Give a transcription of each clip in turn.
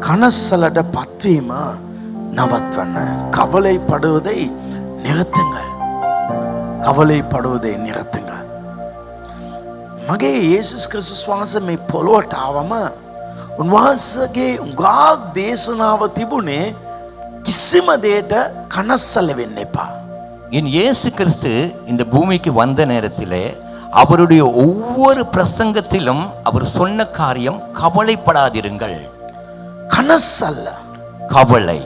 කනස්සලට පත්වීම නවත්වන්න. කවலைப்படுவதை நிறுத்துங்கள். කවலைப்படுவதை நிறுத்துங்கள். මගේ යේසුස් ක්‍රිස්තුස් වහන්සේ මේ පොළොවට ආවම උන්වහන්සේගේ උගාක් දේශනාව තිබුණේ කිසිම දෙයකට කනස්සල වෙන්න එපා. என் இயேசு கிறிஸ்து இந்த பூமிக்கு வந்த நேரத்திலே அவருடைய ஒவ்வொரு பிரசங்கத்திலும் அவர் சொன்ன காரியம் கவலைப்படாதிருங்கள். කනස්සල්ල கவலை.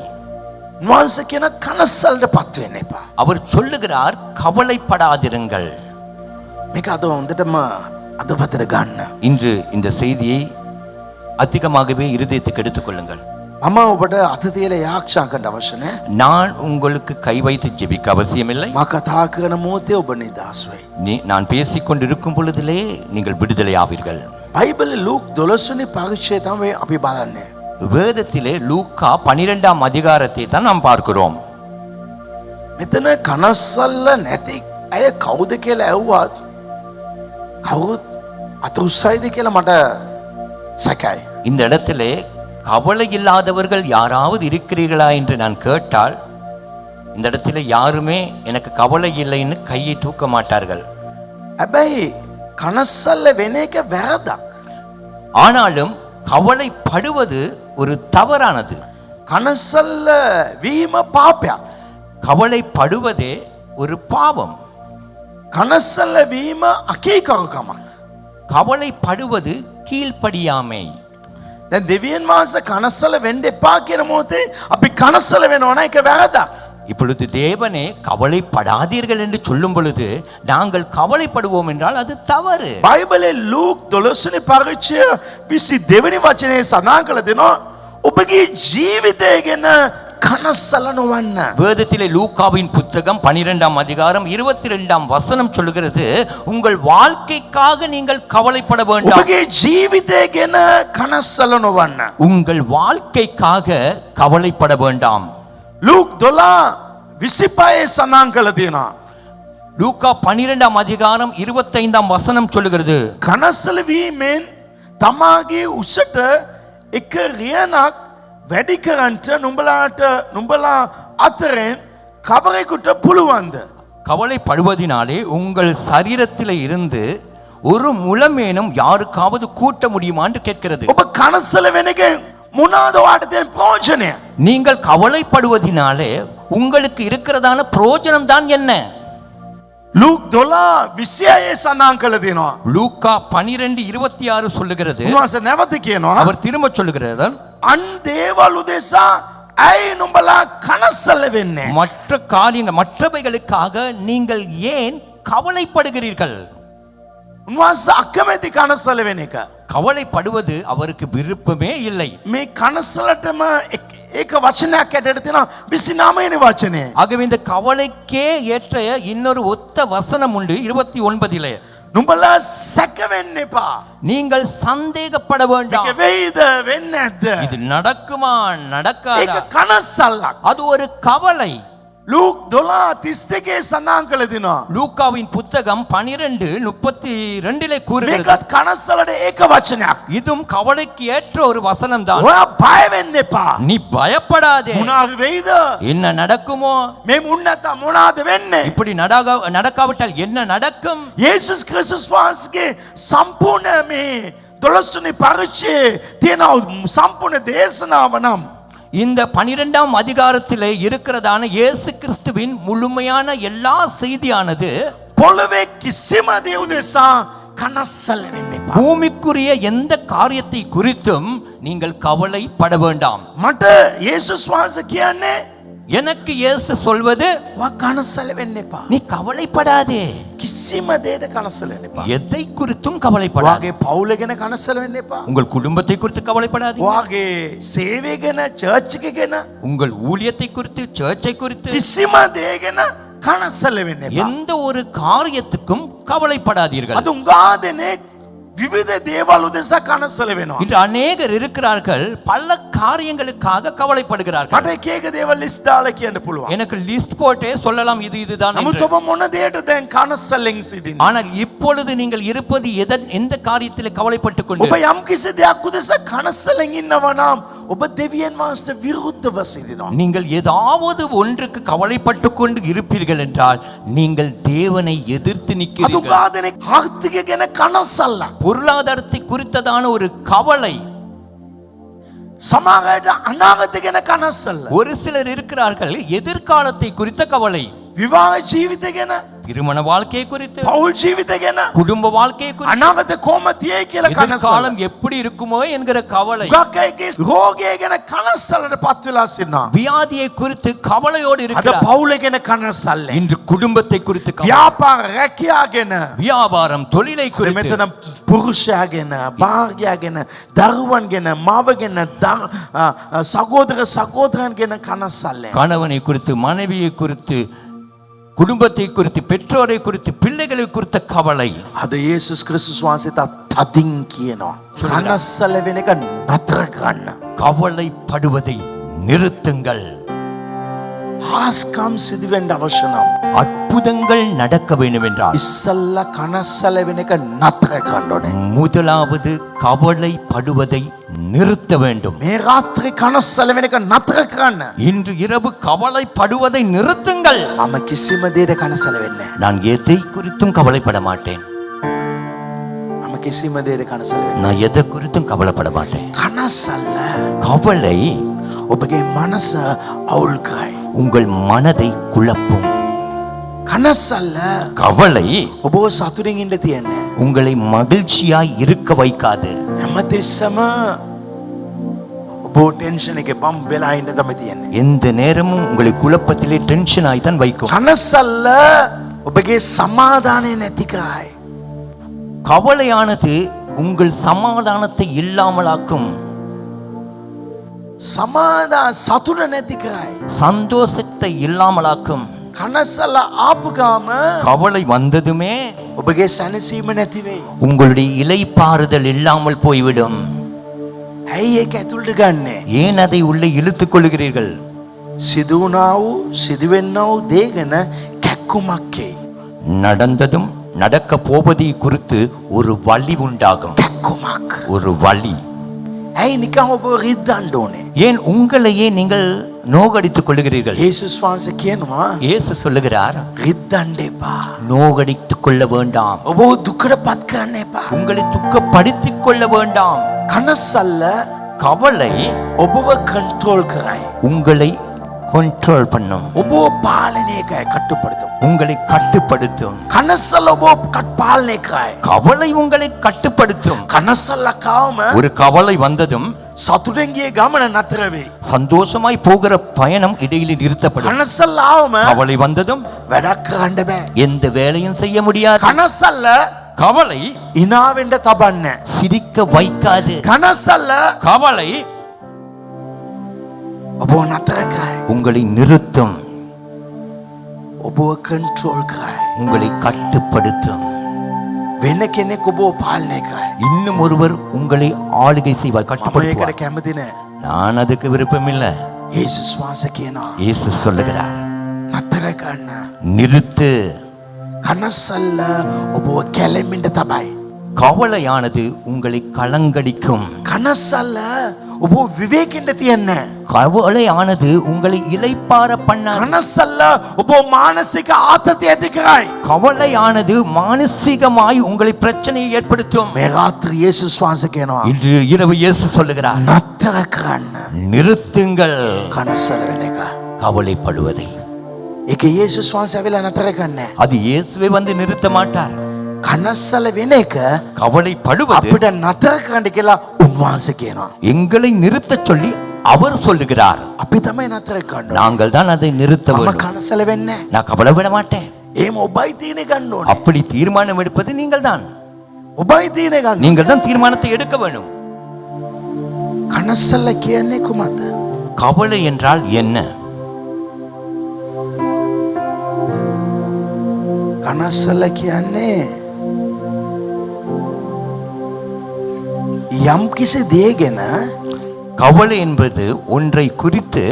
උන්වහන්සේ කියන කනස්සල්ට පත් වෙන්න එපා. அவர் சொல்லுகிறார் கவலைப்படாதிருங்கள். මේක අද හොඳටම අදපතට ගන්න. இன்று இந்த செய்தியை அதிகமாகவே இருதயத்துக்கு எடுத்துக்கொள்ளுங்கள். මම ඔබට අත තියලා යාක්ෂා කරන්න අවශ්‍ය නැහැ. நான் உங்களுக்கு கை வைத்து ஜெபிக்க அவசியமில்லை. මම කතා කරන මොහොතේ ඔබ නිදහස් වෙයි. நான் பேசிக்கொண்டிருக்கும் பொழுதிலே நீங்கள் விடுதலை ஆவீர்கள். බයිබලේ ලූක් 12 වෙනි පරිච්ඡේදය තමයි අපි බලන්නේ. வேதத்திலே லூக்கா 12ஆம் அதிகாரத்தை தான் நாம் பார்க்கிறோம். මෙතන කනස්සල්ල නැති අය කවුද කියලා ඇහුවත් කවුරුත් අත උස්සයිද කියලා මට සැකයි. இந்த இடத்திலே கவலை இல்லாதவர்கள் யாராவது இருக்கிறீர்களா என்று நான் கேட்டால் இந்த இடத்துல யாருமே எனக்கு கவலை இல்லைன்னு கையை தூக்க மாட்டார்கள். හැබැයි කනස්සල්ල වෙන එක වැරදක්. ஆனாலும் கவலைப்படுவது ஒரு தவறானது. කනස්සල්ල වීම පාපයක්. கவலைப்படுவதே ஒரு பாவம். කනස්සල්ල වීම අකීකරුකමක්. கவலைப்படுவது கீழ்ப்படியாமை. දැන් දෙවියන් වහන්සේ කනස්සල වෙන්න එපා කියන මොහොතේ අපි කනස්සල වෙනවා නම් ඒක වැරදක්. இப்பொழுது தேவனே கவலைப்படாதீர்கள் என்று சொல்லும் பொழுது நாங்கள் கவலைப்படுவோம் என்றால் அது தவறு. බයිබලේ ලූක් 12 වෙනි පරිච්ඡේදය 22 වෙනි වචනේ සඳහන් කළ දෙනවා ඔබගේ ජීවිතය ගැන කනස්සල නොවන්න. வேதத்திலே லூக்காவின் புத்தகம் 12ஆம் அதிகாரம் 22ஆம் வசனம் சொல்லுகிறது உங்கள் வாழ்க்கைக்காக நீங்கள் கவலைப்பட வேண்டாம். ඔබගේ ජීවිතය ගැන කනස්සල නොවන්න. உங்கள் வாழ்க்கைக்காக கவலைப்பட வேண்டாம். ලූක් 12:25 සඳහන් කළ තියෙනවා. லூக்கா 12ஆம் அதிகாரம் 25ஆம் வசனம் சொல்லுகிறது කනස්සල වීමෙන් තමාගේ උසට එක රියනක් වැඩි කරන්ට නුඹලා අතරෙන් කවරෙකුට පුළුවන්ද? கவலைப்படுவதினாலே உங்கள் சரீரத்திலே இருந்து ஒரு முழமேனும் யாருக்காவது கூட்ட முடியுமா என்று கேட்கிறது. ඔබ කනස්සල වෙන එකෙන් මොනවාද ඔයාට තියෙන ප්‍රයෝජනය? நீங்கள் கவலைப்படுவதினாலே உங்களுக்கு இருக்கிறதான பிரயோஜனம் தான் என்ன? ලූක් 12:26 සඳහන් කළ තියෙනවා. லூக்கா 12:26 சொல்லுகிறது. උන්වහන්සේ නැවත කියනවා அவர் திரும்ப சொல்லுகிறார் අන් දේවල් උදෙසා ඇයි නුඹලා කනස්සල වෙන්නේ? மற்ற காரியங்கள் மற்றவைகளுக்காக நீங்கள் ஏன் கவலைப்படுகிறீர்கள்? උන්වහන්සේ අකමැති කනස්සල වෙන එක. கவலைப்படுவது அவருக்கு விருப்பமே இல்லை. මේ කනස්සලටම ඒක වචනයක් ඇටට තියෙනවා 29 වෙනි වචනේ. ஆகவே இந்த கவலைக்கே ஏற்ற இன்னொரு ஒத்த வசனம் உண்டு 29லே. නුඹලා සැක වෙන්න එපා. நீங்கள் சந்தேகப்பட வேண்டாம். මේක වෙයිද වෙන්නේ නැද්ද? இது நடக்குமா நடக்காதா? ඒක කනස්සල්ලක්. அது ஒரு கவலை. ලූක් 12:32 සඳහන් කළ දෙනවා. லூக்காவின் புத்தகம் 12:32 கூறுகிறது. මේකත් කනස්සලට ඒක වචනයක්. இதுவும் கவலைக்கு ஏற்ற ஒரு வசனம் தான். ඔයා බය වෙන්න එපා. நீ பயப்படாதே. මොනවාද වෙයිද? என்ன நடக்குமோ? මේ මුන් නැත්තම් මොනවාද වෙන්නේ? இப்படி நடக்காவிட்டால் என்ன நடக்கும்? යේසුස් ක්‍රිස්තුස් වහන්සේගේ සම්පූර්ණ මේ 12 වෙනි පරිච්ඡේදයේ තියෙන සම්පූර්ණ දේශනාව නම් இந்த 12ஆம் அதிகாரத்திலே இருக்கிறதான இயேசு கிறிஸ்துவின் முழுமையான எல்லா செய்தியானது පොළවේ කිසිම දේ උදෙසා කනස්සල වෙන්න එපා. பூமிக்குரிய எந்த காரியத்தை குறித்தும் நீங்கள் கவலைப்பட வேண்டாம். මට යේසුස් වහන්සේ කියන්නේ எனக்கு இயேசு சொல்வது ඔයා කනස්සල වෙන්න එපා. நீ கவலைப்படாதே. කිසිම දෙයකට කනස්සල වෙන්න එපා. எதை குறித்தும் கவலைப்படாதே. ඔයාගේ පවුල ගැන කනස්සල වෙන්න එපා. உங்கள் குடும்பத்தை குறித்து கவலைப்படாதே. ඔයාගේ සේවය ගැන චර්ච් එක ගැන உங்கள் ஊழியத்தை குறித்து சர்ச்சை குறித்து කිසිම දෙයක් ගැන කනස්සල වෙන්න එපා. எந்த ஒரு காரியத்துக்கும் கவலைப்படாதீர்கள். අද උංගා දෙනෙක් විවිධ දේවල් උදෙසා කනස්සල වෙනවා. இன்று அநேகர் இருக்கிறார்கள் பல காரியங்களுக்காக கவலைப்படுகிறார்கள். මට එක එක දේවල් ලිස්ට් දාලා කියන්න පුළුවන්. எனக்கு லிஸ்ட் போட்டே சொல்லலாம் இது இதுதான் என்று. නමුත් ඔබ මොන දෙයකට දැන් කනස්සල්ලෙන් සිටින්නේ? ஆனால் இப்பொழுது நீங்கள் இருப்பது எந்த காரியத்தில் கவலைப்பட்டுக் ඔබ கொண்டு යම් කිසි දෙයක් උදෙසා කනස්සලෙන් ඉන්නවා නම් ඔබ දෙවියන් වහන්සේට විරුද්ධව සිටිනවා. நீங்கள் ஏதாவது ஒன்றுக்கு கவலைப்பட்டுக் கொண்டு இருப்பீர்கள் என்றால் நீங்கள் தேவனை எதிர்த்து நிற்கிறீர்கள். අදුගාදෙනෙක් ආර්ථිකය ගැන කනස්සල්ලක්. பொருளாதாரத்தை குறித்ததான ஒரு கவலை. සමාගයට අනාගතය ගැන කනස්සල්ල. ஒரு சிலர் இருக்கிறார்கள் எதிர்காலத்தை குறித்த கவலை. විවාහ ජීවිතය ගැන, திருமண வாழ்க்கை குறித்து, පෞල් ජීවිතය ගැන, குடும்ப வாழ்க்கை குறித்து, අනාගත කොහොම තියෙයි කියලා කනස්සල්ල. எதிர்காலம் எப்படி இருக்குமோ என்கிற கவலை. ගකයිගේ රෝගය ගැන කනස්සල්ලට පත් වෙලා සිටිනවා. வியாதியை குறித்து கவலையோடு අද இருக்கிறார். පෞල ගැන කනස්සල්ලේ. இன்று குடும்பத்தை குறித்து கவலை. ව්‍යාපාර රැකියා ගැන, வியாபாரம் தொழிலை අද குறித்து, මෙතන පුරුෂයා ගැන, භාර්යා ගැන, දරුවන් ගැන, මව ගැන, සහෝදර සහෝදරයන් ගැන කනස්සල්ලේ. கணவனை குறித்து, மனைவியை குறித்து, குடும்பத்தை குறித்து, பெற்றோரை குறித்து, பிள்ளைகளை குறித்த கவலை. අද යේසුස් ක්‍රිස්තුස් වහන්සේ තදින් කියනවා කනස්සල වෙන එක නතර කරන්න. கவலைப்படுவதை நிறுத்துங்கள். හාස්කම් සිදු වෙන්න අවශ්‍ය නම් அற்புதங்கள் நடக்க வேண்டும் என்றால் ඉස්සල්ලා කනස්සල වෙන එක නතර කරන්න ඕනේ. முதலாவது கவலைப்படுவதை நிறுத்த வேண்டும். මේ රාත්‍රී කනස්සල වෙන එක නතර කරන්න. இன்று இரவு கவலைப்படுவதை நிறுத்துங்கள். මම කිසිම දෙයකට කනස්සල වෙන්නේ නැහැ. நான் எதை குறித்தும் கவலைப்பட மாட்டேன். මම කිසිම දෙයකට කනස්සල වෙන්නේ நான் எதை குறித்தும் கவலைப்பட மாட்டேன். නැහැ. කනස්සල්ල கவலை ඔබගේ මනස අවුල් කරයි. உங்கள் மனதை குழப்பும். කනස්සල්ල கவலை ඔබව සතුටින් ඉන්න තියන්නේ. உங்களை மகிழ்ச்சியாய் இருக்க வைக்காது. හැමතිස්සම ඔබ ටෙන්ෂන් එකේ බම් වෙලා ඉන්න තමයි තියන්නේ. எந்த நேரமும் உங்களை குழப்பத்திலே டென்ஷன் ஆகி தான் வைக்கும். කනස්සල්ල ඔබගේ සමාදානය නැති කරයි. கவலையானது உங்கள் சமாதானத்தை இல்லாமலாக்கும். සතුට නැති කරයි. சந்தோஷத்தை இல்லாமலாக்கும். කනස්සල්ල ආපු ගාම கவலை வந்ததுமே ඔබගේ සැනසීම නැති වෙයි. உங்களுடைய இளைப்பாறுதல் இல்லாமல் போய்விடும். ඇයි ඒක ඇතුළට ගන්නෙ? ஏன் அதை உள்ளே இழுத்துக் கொள்கிறீர்கள்? සිදු වුණා වූ සිදුවෙන්නා වූ දේ ගැන කැක්කුමක් එයි. நடந்ததும் நடக்க போவதை குறித்து ஒரு வலி உண்டாகும். කැක්කුමක්. ஒரு வலி. ඇයි නිකන් ඔබ රිද්දන්න ඕනේ? ஏன் உங்களையே நீங்கள் நோகடித்துக் கொள்ளுகிறீர்கள்? යේසුස් වහන්සේ කියනවා இயேசு சொல்லுகிறார், රිද්දන්න එපා. நோகடித்துக் கொள்ள வேண்டாம். ඔබ දුකට පත් කරන්න එපා. உங்களை துக்கப்படுத்திக் கொள்ள வேண்டாம். කනස්සල්ල கவலை ඔබව කන්ට්‍රෝල් කරයි. உங்களை கண்ட்ரோல் பண்ணும். ඔබව පාලනය කරයි, කටුපடுத்தும். உங்களை கட்டுப்படுத்தும். කනස්සල්ල ඔබව පාලනය කරයි. கவலை உங்களை கட்டுப்படுத்தும். කනස්සල්ල කාවම ஒரு கவலை வந்ததும் සතුටෙන් ගිය ගමන නතර වෙයි. சந்தோஷமாய் போகிற பயணம் இடையில நிறுத்தப்படும். කනස්සල්ල ආවම கவலை வந்ததும் වැඩක් කරන්න බෑ. எந்த வேலையும் செய்ய முடியாது. කනස්සල්ල கவலை hina වෙන්න තබන්නේ. சிரிக்க வைக்காது. කනස්සල්ල கவலை ඔබව නතර කරයි. உங்களை நிறுத்தும். ඔබව කන්ට්‍රෝල් කරයි. உங்களை கட்டுப்படுத்தும். වෙන කෙනෙක් ඔබව පාලනය කරයි. இன்னும் ஒருவர் உங்களை ஆளுகை செய்வார், මම ඒකට கட்டுப்படுத்துவார். කැමති නෑ. நான் அதுக்கு விருப்பம் இல்லை. යේසුස් වහන්සේ කියනවා இயேசு சொல்லுகிறார், නතර කරන්න. நிறுத்து. කනස්සල්ල ඔබව කැලෙමින්ට තබයි. கவலையானது உங்களை கலங்கடிக்கும். කනස්සල්ල ඔබ විවේකෙන්ට තියන්නේ. கவலையானது உங்களை இளைப்பாற பண்ணாது. කනස්සල්ල ඔබ මානසික ආතතිය ඇති කරයි. கவலையானது மானசீகமாய் உங்களை பிரச்சனையை ஏற்படுத்தும். මේ රාත්‍රී යේසුස් වහන්සේ කියනවා இன்று இரவு இயேசு சொல்லுகிறார், නතර කරන්න நிறுத்துங்கள் කනස්සල්ල වෙන එක. கவலைப்படுவதை. ඒක යේසුස් වහන්සේ ඇවිල්ලා නතර කරන්නේ. அது இயேசுவை வந்து நிறுத்த மாட்டார். කනස්සල්ල වෙන එක கவலைப்படுவது අපිට නතර කරන්න කියලා උන්වහන්සේ කියනවා. எங்களை நிறுத்த சொல்லி அவர் சொல்லுகிறார். අපි තමයි නතර කරන්න. நாங்கள் தான் அதை நிறுத்த මම வேண்டும். කනස්සල්ල වෙන්නේ නැහැ. நான் கவலைப்பட மாட்டேன். එහෙම ඔබයි තීරණය ගන්න ඕනේ. அப்படி தீர்மானம் எடுப்பது நீங்கள் தான். ඔබයි තීරණය ගන්න. நீங்கள் தான் தீர்மானத்தை எடுக்க வேண்டும். කනස්සල්ල කියන්නේ කොහොමද? கவலை என்றால் என்ன? කනස්සල්ල කියන්නේ යම් කිසි දෙයක கவலை என்பது ஒன்றை குறித்து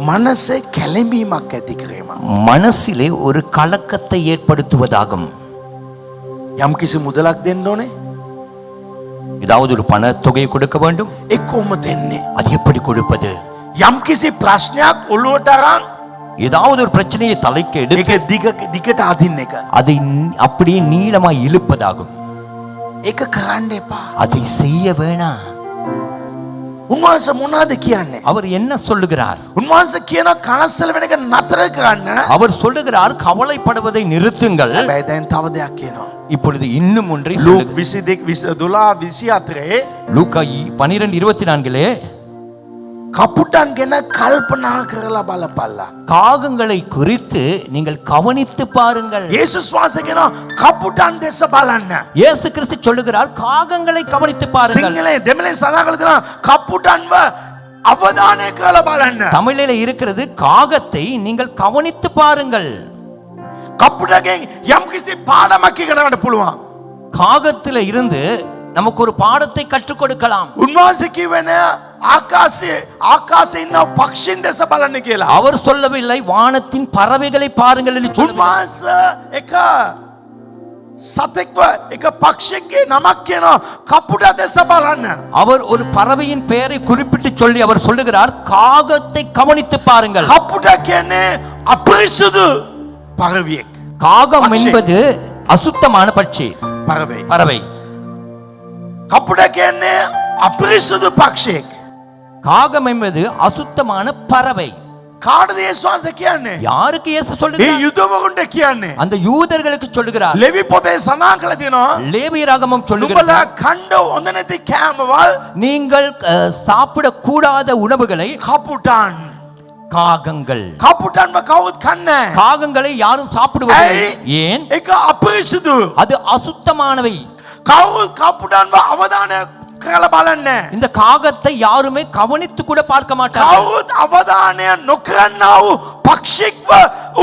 මනසේ කැළඹීමක් ඇති කිරීම. மனசிலே ஒரு கலக்கத்தை ஏற்படுத்துவதாகும். යම් කිසි මුදලක් දෙන්න ඕනේ. ஏதாவது ஒரு பண தொகையை கொடுக்க வேண்டும். එක්කොම දෙන්නේ. அது எப்படி கொடுப்பது? යම් කිසි ප්‍රශ්නයක් ඔළුවට අරන් ஏதாவது ஒரு பிரச்சனையை தலைக்கு எடுத்து ඒක දිගට අදින්න එක. அதை அப்படியே நீளமாய் இழுப்பதாகும். ඒක කරන්න එපා. அதை செய்ய வேணாம். උන්වහන්සේ මොනවද කියන්නේ? அவர் என்ன சொல்லுகிறார்? උන්වහන්සේ කියන කනස්සල වෙන එක නතර කරන්න. அவர் சொல்லுகிறார் கவலைப்படுவதை நிறுத்துங்கள். හැබැයි දැන් තව දෙයක් කියනවා. இப்பொழுது இன்னும் ஒன்றை ලූක් 22 12 லூக்கா 12:24 කපුටන් ගැන කල්පනා කරලා බලපල්ලා. காகங்களை குறித்து நீங்கள் கவனித்து பாருங்கள். යේසුස් වහන්සේ කියනවා කපුටන් දෙස බලන්න. இயேசு கிறிஸ்து சொல்லுகிறார் காகங்களை கவனித்து பாருங்கள். සිංහලේ දෙමළෙන් සඳහන් කරලා තියෙනවා කපුටන්ව අවධානය කරලා බලන්න. தமிழிலே இருக்கிறது காகத்தை நீங்கள் கவனித்து பாருங்கள். කපුටගෙන් යම්කිසි පාඩමක් ඉගෙන ගන්න පුළුවන්. காகத்தில இருந்து நமக்கு ஒரு பாடத்தை கற்றுக் கொடுக்கலாம். උන්වහන්සේ කියවෙන ආකාශයේ ඉන්න පක්ෂීන් දෙස බලන්න කියලා. அவர் சொல்லவில்லை வானத்தின் பறவைகளை பாருங்கள் என்று சொல்லுகிறார். උන්වහන්සේ එක සතෙක්ව එක පක්ෂියෙක්ගේ නමක් කියනවා කපුට දෙස බලන්න. அவர் ஒரு பறவையின் பெயரை குறிப்பிட்டு சொல்லி அவர் சொல்லுகிறார் காகத்தை கவனித்து பாருங்கள். කපුට කියන්නේ අපරිසුදු පරවියෙක්. காகம் பட்சி. என்பது அசுத்தமான பட்சி පරවේ. பறவை. කපුට කියන්නේ අපරිසුදු පක්ෂියෙක්. காகம் என்பது அசுத்தமான பறவை. කාටද යේසුස් වහන්සේ කියන්නේ? யாருக்கு இயேசு ඒ சொல்லுகிறார்? යුදවරුන්ට කියන්නේ. அந்த யூதர்களுக்கு சொல்லுகிறார். ලෙවි පොතේ සඳහන් කරලා තියෙනවා லேவியராகமம் නුඹලා சொல்லுகிறது කණ්ඩ හොඳ නැති කෑමවල් நீங்கள் சாப்பிட கூடாத உணவுகளை කපුටන් காகங்கள் කපුටන්ව කවුරුත් කන්නේ නැහැ. காகங்களை யாரும் சாப்பிடுவதில்லை. ඇයි? ஏன்? ඒක අපරිසුදු. அது அசுத்தமானவை. කවුරුත් කපුටන්ව අවධානය කරලා බලන්නේ නැහැ. இந்த காகத்தை யாருமே கவனித்து கூட பார்க்க மாட்டார்கள். කවුරුත් අවධානය නොකරනා වූ පක්ෂික්ව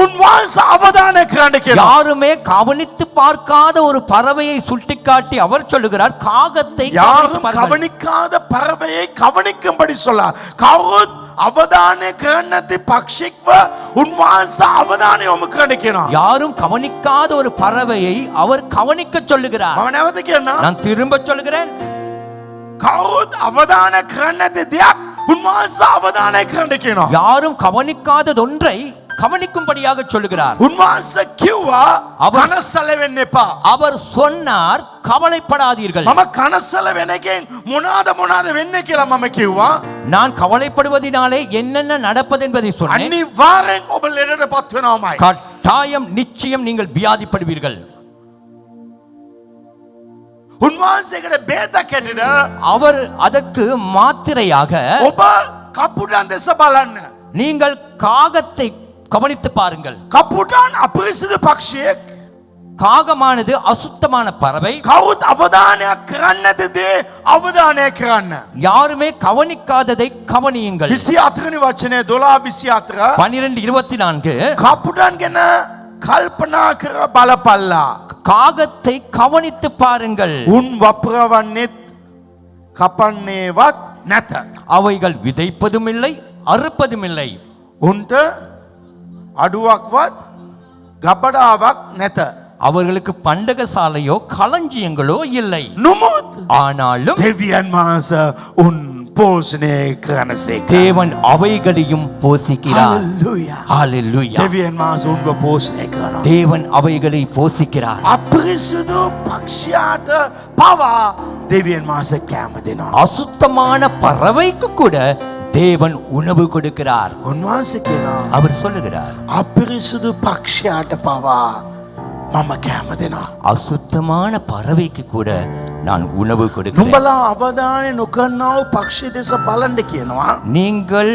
උන්වහන්සේ අවධානය කරන්න කියලා. யாருமே கவனித்து பார்க்காத ஒரு பறவையை சுட்டிக்காட்டி அவர் சொல்லுகிறார் காகத்தை கவனித்து யாரும் பாருங்கள். கவனிக்காத பறவையை கவனிக்கும்படி சொல்ல කවුරුත් අවධානය කරන්නේ නැති පක්ෂික්ව උන්වහන්සේ අවධානය යොමු කරන්න කියනවා. யாரும் கவனிக்காத ஒரு பறவையை அவர் கவனிக்க சொல்லுகிறார். මම නැවත කියන්නම්. நான் திரும்ப சொல்லுகிறேன் කවුරුත් අවධානය කරන්නේ නැති දෙයක් උන්වහන්සේ අවධානය කරන්න කියනවා. யாரும் கவனிக்காதது ஒன்றை கவனிக்கும்படியாக சொல்லுகிறார். උන්වහන්සේ කිව්වා කනස්සල වෙන්න එපා. அவர் சொன்னார் கவலைப்படாதீர்கள். මම කනස්සල වෙන එකෙන් මොනවාද වෙන්නේ කියලා මම කිව්වා. நான் கவலைப்படுவதினாலே என்னென்ன நடப்பது என்பதை சொன்னேன். අනිවාර්යෙන් ඔබ ලෙඩටපත් වෙනවමයි. கட்டாயம் நிச்சயம் நீங்கள் வியாதிப்படுவீர்கள். උන්වහන්සේකට බේතක් හැටියට அவர் அதற்கு மாத்திரையாக ඔබ කපුටන් දෙස බලන්න. நீங்கள் காகத்தை கவனித்து பாருங்கள். කපුටන් අපරිසිදු පක්ෂියෙක්. காகமானது அசுத்தமான பறவை. කවුත් අවධානයක් කරන්නේ නැති දේ අවධානය කරන්න. யாருமே கவனிக்காததை கவனியுங்கள். 24 වෙනි වචනේ 12:24 12:24 කපුටන් ගැන කල්පනා කර බලපල්ලා. காகத்தை கவனித்து பாருங்கள். උන් වපුරවන්නෙත් කපන්නේවත් නැත. அவைகள் விதைப்பதும் இல்லை அறுப்பதும் இல்லை. උන්ට අඩුවක්වත් ගබඩාවක් නැත. அவர்களுக்கு பண்டக சாலையோ களஞ்சியங்களோ இல்லை. නමුත් ஆனாலும் දෙවියන් වහන්සේ උන් පෝෂණය කරනසේක. தேவன் அவைகளையும் போஷிக்கிறார். හalleluya. ஹalleluya. දෙවියන් වහන්සේ උන්ව පෝෂණය කරනවා. தேவன் அவைகளை போஷிக்கிறார். අපරිසුදු පක්ෂයාට පවා දෙවියන් වහන්සේ කැම දෙනවා. அசுத்தமான பறவைக்கு கூட தேவன் உணவு கொடுக்கிறார். උන්වහන්සේ කියනවා அவர் சொல்லுகிறார் අපරිසුදු පක්ෂයාට පවා මම කැම දෙනවා. அசுத்தமான பறவைக்கு கூட நான் உணவு கொடுக்கிறேன். නුඹලා අවධානය නොකරනා වූ පක්ෂි දෙස බලන්න කියනවා. நீங்கள்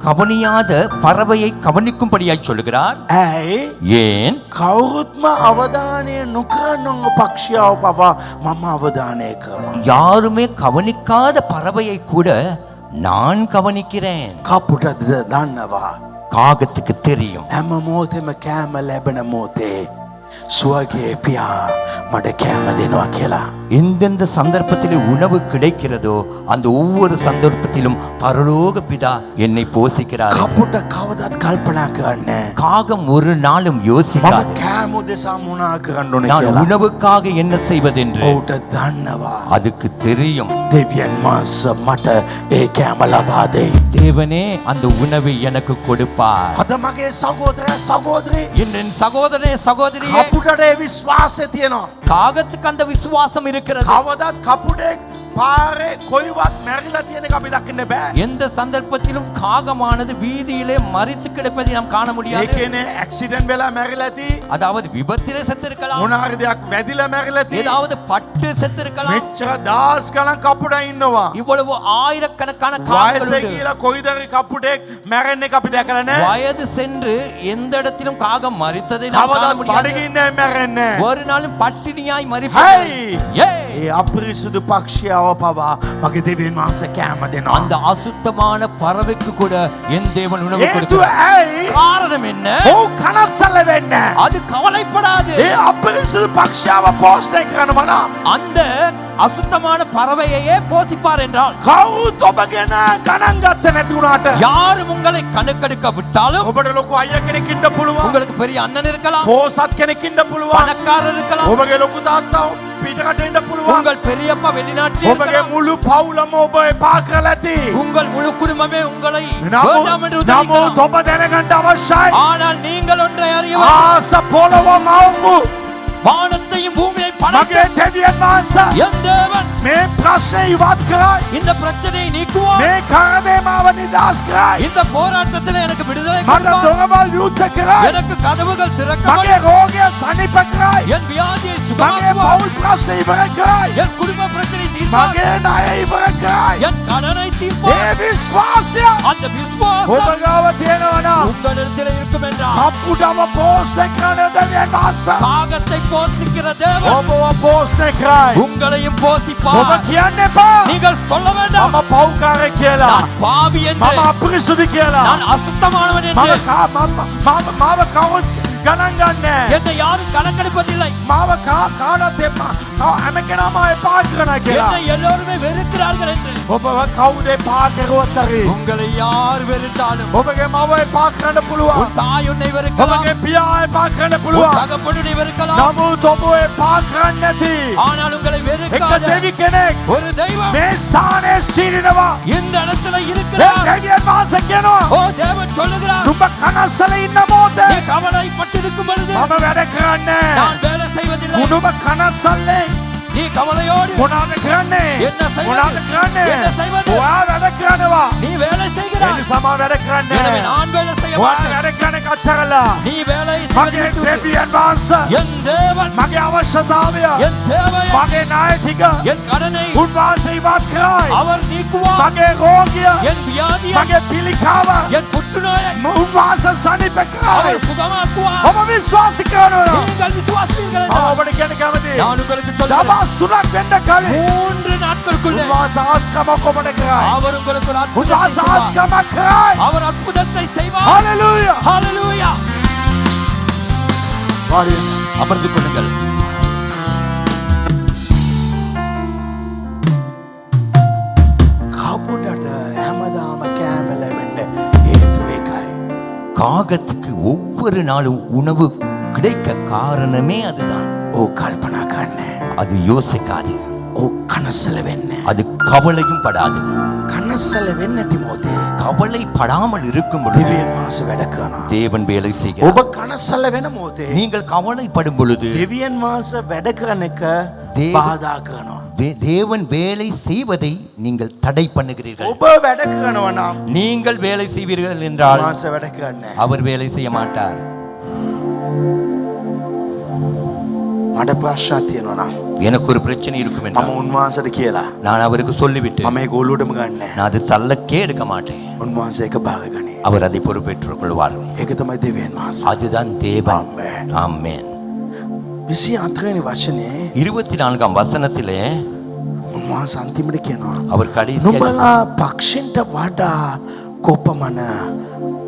கவனியாத பறவையை கவனிக்கும்படியாய் சொல்லுகிறார். ඇයි? ஏன்? කවුරුත්ම අවධානය නොකරන පක්ෂයාව පවා මම අවධානය කරනවා. யாருமே கவனிக்காத பறவையை கூட நான் கவனிக்கிறேன். කපුටද දන්නවා. காகத்துக்கு தெரியும் හැම මොහොතෙම කෑම ලැබෙන මොහොතේ ස්වර්ගයේ පියා මට කෑම දෙනවා කියලා. எந்தெந்த சந்தர்ப்பத்திலே உணவு கிடைக்கிறதோ அந்த ஒவ்வொரு சந்தர்ப்பத்திலும் பரலோக பிதா என்னை போஷிக்கிறார். කපුට කවදත් කල්පනා කරන්නේ காகம் ஒரு நாளும் මම யோசிக்காது කෑම උදෙසා මොනා කරන්න ඕනේ நான் කියලා. உணவுக்காக என்ன செய்வதென்று. ඔහුට දන්නවා அதுக்கு தெரியும். දෙවියන් වහන්සේ මට ඒ කෑම ලබා දෙයි. தேவனே அந்த உணவை எனக்கு கொடுப்பார். අද මගේ සහෝදරයා සහෝදරි என் சகோதரனே சகோதரியே, කපුටට ඒ විශ්වාසය තියෙනවා. காகத்துக்கு அந்த விசுவாசம் இருக்கிறது. කවදත් කපුටෙක් පාරේ කොයිවත් මැරිලා තියෙන එක අපි දකින්න බෑ. எந்த சந்தர்ப்பத்திலும் காகமானது வீதியிலே மரித்து கிடப்பதை நாம் காண ඒ முடியாது. කියන්නේ ඇක්සිඩන්ට් වෙලා මැරිලා ඇති. அதாவது விபத்திலே செத்திருக்கலாம், මොන හරි දෙයක් වැදිලා මැරිලා ඇති. ஏதாவது பட்டு செத்திருக்கலாம். මෙච්චර දහස් ගණන් කපුටා ඉන්නවා. இவ்வளவு ஆயிரக்கணக்கான වයස காகங்கள் உண்டு. කියලා කොයිදරි කපුටෙක් මැරෙන්නේ අපි දැකලා නැහැ. வயது சென்று எந்த இடத்திலும் காகம் மரித்ததை நாம் காண කවදත් முடியாது. බඩගින්නේ මැරෙන්නේ නැහැ. ஒரு நாளும் பட்டினியாய் மரிப்பது. හයි ஏய்! ඒ අපිරිසුදු පක්ෂියව පවා මගේ දෙවියන් වහන්සේ කෑම දෙනවා. அந்த அசுத்தமான பறவைக்கு கூட என் தேவன் உணவு හේතුව கொடுக்கிறார். ඇයි? காரணம் என்ன? ඔව් කනස්සල්ල වෙන්නේ. அது கவலைப்படாது. ඒ අපිරිසුදු පක්ෂියව පෝෂණය කරනවා නම් அந்த அசுத்தமான பறவையையே போசிப்பார் என்றால் කවුරුත් ඔබ ගැන ගණන් ගත්තේ නැති වුණාට யாரும் உங்களை கணக்கெடுக்க விட்டாலும் ඔබට ලොකු අයියා කෙනෙක් ඉන්න පුළුවන්. உங்களுக்கு பெரிய அண்ணன் இருக்கலாம், පෝසත් කෙනෙක් ඉන්න පුළුවන්. பணக்காரர் இருக்கலாம், ඔබගේ ලොකු තාත්තා පිටකට ඉන්න පුළුවන්. உங்கள் பெரியப்பா வெளிநாட்டில் ඔබගේ இருக்கலாம், මුළු පවුලම ඔබ එපා කරලා ඇති. உங்கள் முழு குடும்பமே உங்களை வேண்டாம் என்று නමුත් உதவிக்கலாம். ඔබ දැනගන්න අවශ්‍යයි. ஆனால் நீங்கள் ஒன்றை அறிய வேண்டும். ආස පොළව මවපු வானத்தையும் பூமியை படைத்த මගේ දෙවියන් වහන්සේ என் தேவன் මේ ප්‍රශ්නේ ඉවත් කරයි. இந்த பிரச்சனையை நீக்குவார். මේ කරදේ මාව නිදහස් කරයි. இந்த போராட்டத்தில் எனக்கு விடுதலை මට கொடுப்பார். දොරවල් යුද්ධ කරයි. எனக்கு கதவுகள் මගේ திறக்கப்படும். රෝගය සනීප කරයි. என் வியாதியை මගේ சுகமாக்குவார். පවුල් ප්‍රශ්නේ ඉවර කරයි. என் குடும்ப பிரச்சனை தீர்ப்பார். මගේ ණය ඉවර කරයි. என் கடனை தீர்ப்பார். ඒ විශ්වාසය அந்த விசுவாசம் ඔබ ගාව තියෙනවා නම් உங்களிடத்தில் இருக்கும் என்றால் කප්පුටම පෝෂණය කරන දෙවියන් වහන්සේ காகத்தை போஷிக்கிற தேவன் ඔබව පෝෂණය කරයි. உங்களையும் ඔබ போஷிப்பார். කියන්න එපා நீங்கள் சொல்ல வேண்டாம் මම පව්කාරයෙක් කියලා. நான் பாவி என்று, මම අපිරිසුදු කියලා. நான் அசுத்தமானவன் මම என்று. මාව කවුරුත් ගණන් ගන්නෑ. என்னை யாரும் கணக்கெடுப்பதில்லை. මාව කාටත් එපා. හැම කෙනාම එපා කරනවා කියලා. என்னை எல்லோருமே வெறுக்கிறார்கள் என்று. ඔබව කවුද එපා කරුවත් හරි உங்களை யார் வெறுத்தாலும், ඔබගේ මව එපා කරන්න පුළුවන්. உன் தாய் உன்னை வெறுக்கலாம், ඔබගේ පියා එපා කරන්න உன் පුළුවන්. தகப்பன் உன்னை வெறுக்கலாம். නමුත් ඔබ එපා කරන්නේ නැති ஆனால் உங்களை එක வெறுக்காத දෙවි කෙනෙක් ஒரு தெய்வம் මේ ස්ථානයේ සිටිනවා. இந்த இடத்துல ඒ இருக்கிறார். දෙවියන් වහන්සේ කියනවා ஓ தேவன் சொல்லுகிறார், නුඹ කනස්සල ඉන්න මොහොතේ நீ கவலைப்பட்டிருக்கும் பொழுது මම වැඩ කරන්නේ. நான் வேலை செய்வதில்லை. නුඹ කනස්සල්ලේ நீ கவலையோடு මොනවද කරන්නේ? என்ன செய்வது? මොනවද කරන්නේ? என்ன செய்வது? ඔයා වැඩ කරනවා. நீ வேலை ඒ செய்கிறாய். නිසා මම වැඩ කරන්නේ. எனவே நான் வேலை செய்ய ඔයා மாட்டேன். වැඩ කරන එක අත්හැරලා நீ வேலை මගේ செய்வதை விட்டு දෙවියන් වහන්සේ என் தேவன் මගේ අවශ්‍යතාවය என் தேவையை, මගේ ණය ටික என் கடனை උන්වහන්සේ ඉවත් කරයි. அவர் நீக்குவார். මගේ රෝගිය என் வியாதியை, මගේ පිළිකාව என் புற்றுநோயை උන්වහන්සේ සනීප කරයි. அவர் சுகமாக்குவார். ඔබ විශ්වාස කරනවා. நீங்கள் விசுவாசிக்கிறீர்கள் මම என்றால் ඔබට කියන්න කැමතියි. நான் உங்களுக்கு சொல்கிறேன், දවස් 3ක් වෙන්න කලින් 3 நாட்களுக்குள்ளே උන්වහන්සේ ආස්කමක් ඔබට කරයි. அவர் உங்களுக்கு ஒரு அற்புதத்தை උන්වහන්සේ செய்வார். ආස්කමක් කරයි. அவர் அற்புதத்தை செய்வார். හalleluya. ஹalleluya. அமர்ந்து கொள்ளுங்கள். කපුටට හැමදාම කෑම ලැබෙන්න හේතුව ඒකයි. காகத்துக்கு ஒவ்வொரு நாளும் உணவு கிடைக்க காரணமே அதுதான். ඕ කල්පනා කරන්නේ. அது யோசிக்காது, ඕ කනස්සල වෙන්නේ. அது கவலையும் படாது. කනස්සල වෙන්නේ නැති මොහොතේ கவலைப்படாமல் இருக்கும் பொழுது දෙවියන් වහන්සේ වැඩ කරනවා. தேவன் வேலை செய்கிறார். ඔබ කනස්සල වෙන මොහොතේ நீங்கள் கவலைப்படும் பொழுது දෙවියන් වහන්සේ වැඩ කරන එක දේව- බාධා කරනවා. தேவன் வேலை செய்வதை நீங்கள் தடை பண்ணுகிறீர்கள். ඔබ වැඩ කරනවා නම් நீங்கள் வேலை செய்வீர்கள் என்றால் වහන්සේ වැඩ කරන්නේ. அவர் வேலை செய்ய மாட்டார். මට ප්‍රශ්නයක් තියෙනවා නම් எனக்கு ஒரு பிரச்சனை இருக்கும் මම என்றால் උන්වහන්සේට කියලා நான் அவருக்கு சொல்லிவிட்டு මම ඒක ඔලුවටම ගන්නෑ. நான் அது தள்ளக்கே எடுக்க மாட்டேன். උන්වහන්සේ ඒක භාගගනී. அவர் அதை பொறுப்பேற்றுக் கொள்வார். ඒක තමයි දෙවියන් වහන්සේ. அதுதான் தேவன். ආමේන්. ஆமென். 24 වෙනි වචනේ 24ஆம் வசனத்திலே උන්වහන්සේ අන්තිමට කියනවා அவர் கடைசி නුඹලා පක්ෂින්ට වඩා කොපමණ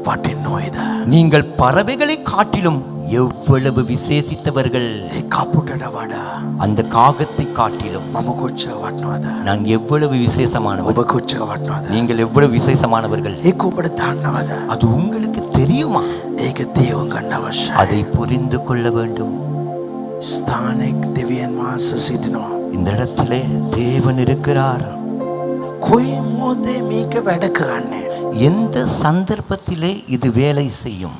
වටින්නෝයිද? நீங்கள் பறவைகளை காட்டிலும் எவ்வளவு விசேஷித்தவர்கள். ඒ කපුටට වඩා அந்த காகத்தை காட்டிலும் මම කොච්චර වටිනවද? நான் எவ்வளவு விசேஷமானவர், ඔබ කොච්චර වටිනවද? நீங்கள் எவ்வளவு விசேஷமானவர்கள். ඒක ඔබට දන්නවද? அது உங்களுக்கு தெரியுமா? ඒක තේරුම් ගන්න අවශ්‍යයි. அதை புரிந்து கொள்ள வேண்டும். ස්ථානෙක දෙවියන් වහන්සේ සිටිනවා. இந்த இடத்திலே தேவன் இருக்கிறார். කොයි මොහොතේ මේක වැඩ කරන්නේ? எந்த சந்தர்ப்பத்திலே இது வேலை செய்யும்?